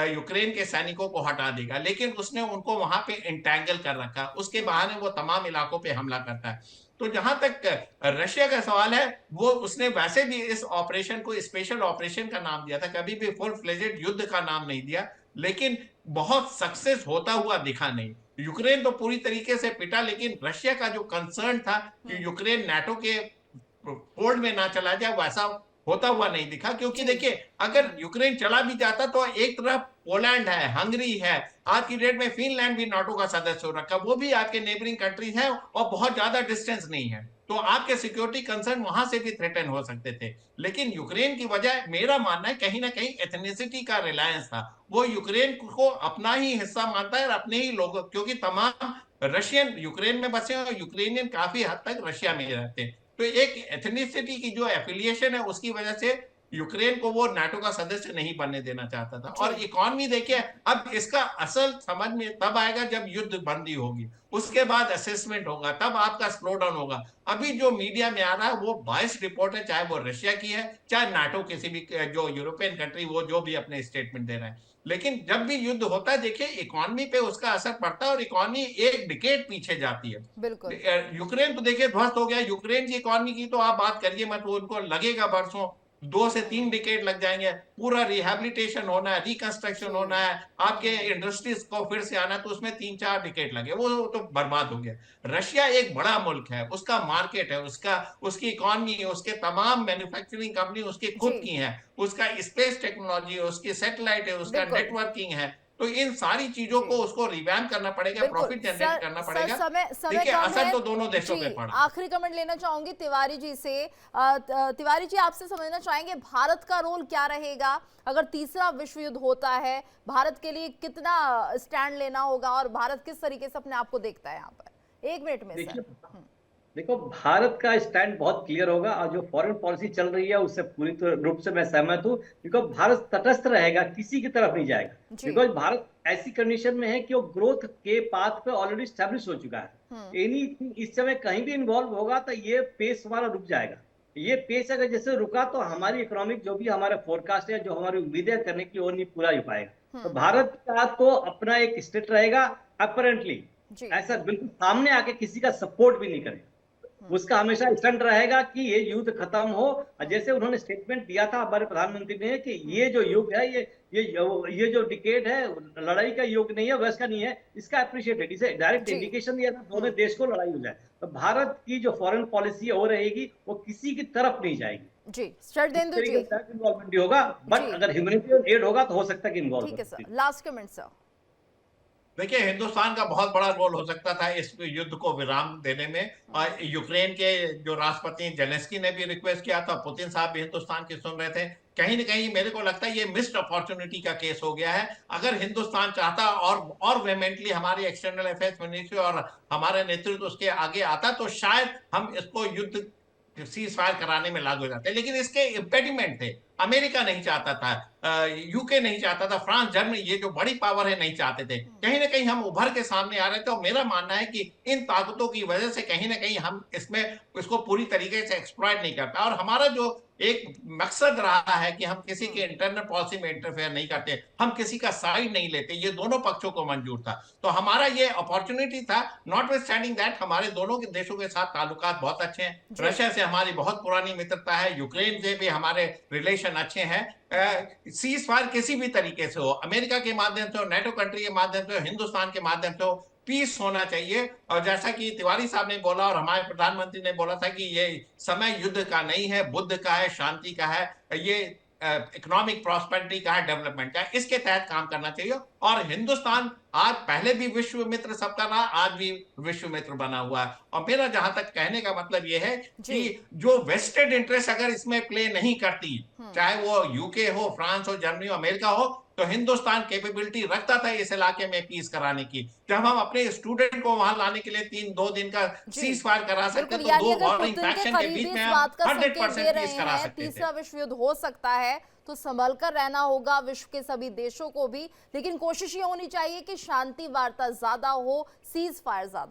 यूक्रेन के सैनिकों को हटा देगा, लेकिन उसने उनको वहां पे इंटैंगल कर रखा, उसके बहाने वो तमाम इलाकों पे हमला करता है। तो जहां तक रशिया का सवाल है, वो उसने वैसे भी इस ऑपरेशन को स्पेशल ऑपरेशन का नाम दिया था, कभी भी फुल फ्लेजेड युद्ध का नाम नहीं दिया, लेकिन बहुत सक्सेस होता हुआ दिखा नहीं। यूक्रेन तो पूरी तरीके से पिटा, लेकिन रशिया का जो कंसर्न था कि यूक्रेन नाटो के फोल्ड में ना चला जाए, वैसा होता हुआ नहीं दिखा, क्योंकि जी। देखिए, अगर यूक्रेन चला भी जाता तो एक तरफ पोलैंड है, हंगरी है, आज की डेट में फिनलैंड भी नाटो का सदस्य हो रखा, वो भी आपके नेबरिंग कंट्रीज हैं और बहुत ज्यादा डिस्टेंस नहीं है, तो आपके सिक्योरिटी कंसर्न वहां से भी थ्रेटन हो सकते थे। लेकिन यूक्रेन की वजह, मेरा मानना है, कहीं ना कहीं एथनिसिटी का रिलायंस था, वो यूक्रेन को अपना ही हिस्सा मानता है और अपने ही लोग, क्योंकि तमाम रशियन यूक्रेन में बसे और यूक्रेनियन काफी हद तक रशिया में रहते हैं, तो एक एथनिसिटी की जो एफिलिएशन है उसकी वजह से यूक्रेन को वो नाटो का सदस्य नहीं बनने देना चाहता था। जी। और इकोनॉमी देखिए, अब इसका असल समझ में तब आएगा जब युद्ध बंदी होगी, उसके बाद असेसमेंट होगा, तब आपका स्लो डाउन होगा। अभी जो मीडिया में आ रहा है वो बायस रिपोर्ट है, चाहे वो रशिया की है, चाहे नाटो किसी भी जो यूरोपियन कंट्री, वो जो भी अपने स्टेटमेंट दे रहे हैं। लेकिन जब भी युद्ध होता है, देखिए, इकोनॉमी पे उसका असर पड़ता है और इकोनॉमी एक डिकेड पीछे जाती है। बिल्कुल। यूक्रेन तो देखिए ध्वस्त हो गया, यूक्रेन की इकोनॉमी की तो आप बात करिए मत, वो उनको लगेगा वर्षों, 2 से 3 डिकेड लग जाएंगे, पूरा रिहैबिलिटेशन होना है, रिकंस्ट्रक्शन होना जी। है, आपके इंडस्ट्रीज को फिर से आना है, तो उसमें 3-4 डिकेड लगे, वो तो बर्बाद हो गया। रशिया एक बड़ा मुल्क है, उसका मार्केट है, उसका उसकी इकोनॉमी है, उसके तमाम मैन्युफैक्चरिंग कंपनी उसकी जी। खुद की है, उसका स्पेस टेक्नोलॉजी है, उसकी सैटेलाइट है, उसका बिल्कुल। नेटवर्किंग है, तो इन सारी चीजों जी। को उसको रिवैम्प करना पड़ेगा, बिल्कुल। प्रॉफिट जनरेट सर करना सर पड़ेगा। समय समय देखिए, कम असर है तो दोनों देशों पे जी। पड़ा। आखिरी कमेंट लेना चाहूंगी तिवारी जी से। तिवारी जी, आपसे समझना चाहेंगे भारत का रोल क्या रहेगा अगर तीसरा विश्व युद्ध होता है, भारत के लिए कितना स्टैंड लेना होगा और भारत किस तरीके से अपने आप को देखता है यहाँ पर? 1 मिनट में देखिए, सर। देखो, भारत का स्टैंड बहुत क्लियर होगा और जो फॉरेन पॉलिसी चल रही है उससे पूरी रूप से मैं सहमत हूँ। बिकॉज भारत तटस्थ रहेगा, किसी की तरफ नहीं जाएगा। जी। बिकॉज भारत ऐसी कंडीशन में है कि वो ग्रोथ के पाथ पे ऑलरेडी स्टैब्लिश हो चुका हम्म। है। एनी इस समय कहीं भी इन्वॉल्व होगा तो ये पेस हमारा रुक जाएगा। ये पेस अगर जैसे रुका तो हमारी इकोनॉमिक जो भी हमारा फोरकास्ट है, जो हमारी उम्मीदें करने की, वो नहीं पूरा हो पाएगा। तो हम्म। भारत का तो अपना एक स्टेट रहेगा अपरेंटली, जी। ऐसा बिल्कुल सामने आके किसी का सपोर्ट भी नहीं करेगा। उसका हमेशा स्टंट रहेगा कि ये युद्ध खत्म हो। और जैसे उन्होंने स्टेटमेंट दिया था हमारे प्रधानमंत्री ने कि ये जो युग है, ये जो डिकेड है, लड़ाई का युग नहीं है, वैसा नहीं है। इसका अप्रिशिएटेड, इसे डायरेक्ट जी। इंडिकेशन दिया था दोनों देश को लड़ाई हो जाए। तो भारत की जो फॉरेन पॉलिसी हो रहेगी वो किसी की तरफ नहीं जाएगी। जी इस शरदेंदु तरीके जी। से इन्वॉल्वमेंट भी होगा, बट जी अगर ह्यूमैनिटेरियन एड होगा तो हो सकता है कि ठीक है sir, involve. Last comment sir. देखिए, हिंदुस्तान का बहुत बड़ा रोल हो सकता था इस युद्ध को विराम देने में। और यूक्रेन के जो राष्ट्रपति जेलेंस्की ने भी रिक्वेस्ट किया था, पुतिन साहब भी हिंदुस्तान की सुन रहे थे। कहीं ना कहीं मेरे को लगता है ये मिस्ड अपॉर्चुनिटी का केस हो गया है। अगर हिंदुस्तान चाहता और वेहेमेंटली हमारी एक्सटर्नल अफेयर्स मिनिस्ट्री और हमारा नेतृत्व उसके आगे आता तो शायद हम इसको युद्ध सीज फायर कराने में लागू हो जाते हैं। लेकिन इसके इम्पेडिमेंट थे। अमेरिका नहीं चाहता था, यूके नहीं चाहता था, फ्रांस, जर्मनी, ये जो बड़ी पावर है, नहीं चाहते थे। कहीं ना कहीं हम उभर के सामने आ रहे थे और मेरा मानना है कि इन ताकतों की वजह से कहीं ना कहीं हम इसको पूरी तरीके से एक्सप्लॉइट नहीं करता। और हमारा जो एक मकसद रहा है कि हम किसी के इंटरनल पॉलिसी में इंटरफेयर नहीं करते, हम किसी का साइड नहीं लेते, ये दोनों पक्षों को मंजूर था। तो हमारा ये अपॉर्चुनिटी था। नॉट विथ स्टैंडिंग दैट हमारे दोनों के देशों के साथ ताल्लुकात बहुत अच्छे हैं। जी। रशिया से हमारी बहुत पुरानी मित्रता है, यूक्रेन से भी हमारे रिलेशन अच्छे हैं। सीज फायर किसी भी तरीके से हो, अमेरिका के माध्यम से हो, नेटो कंट्री के माध्यम से हो, हिंदुस्तान के माध्यम से हो, पीस होना चाहिए। और जैसा कि तिवारी साहब ने बोला और हमारे प्रधानमंत्री ने बोला था कि ये समय युद्ध का नहीं है, बुद्ध का है, शांति का है, ये इकोनॉमिक प्रॉस्पेरिटी का है, डेवलपमेंट का है। इसके तहत काम करना चाहिए। और हिंदुस्तान आज पहले भी विश्व मित्र सबका रहा, आज भी विश्व मित्र बना हुआ है। और मेरा जहां तक कहने का मतलब यह है जी। कि जो वेस्टेड इंटरेस्ट अगर इसमें प्ले नहीं करती, चाहे वो यूके हो, फ्रांस हो, जर्मनी हो, अमेरिका हो, तो हिंदुस्तान कैपेबिलिटी रखता था इस इलाके में पीस कराने की। जब हम अपने स्टूडेंट को वहां लाने के लिए 2 दिन का जी सीज फायर करा सकते, बिल्कुल, तो यानी दो अगर वॉरिंग पुतिन के फैक्शन के करीबी बीच में इस हम बात का संकेत 100% दे पीस रहे करा हैं सकते थे। तीसरा विश्व युद्ध हो सकता है, तो संभल कर रहना होगा विश्व के सभी देशों को भी। लेकिन कोशिश ये होनी चाहिए कि शांति वार्ता ज्यादा हो, सीज फायर ज्यादा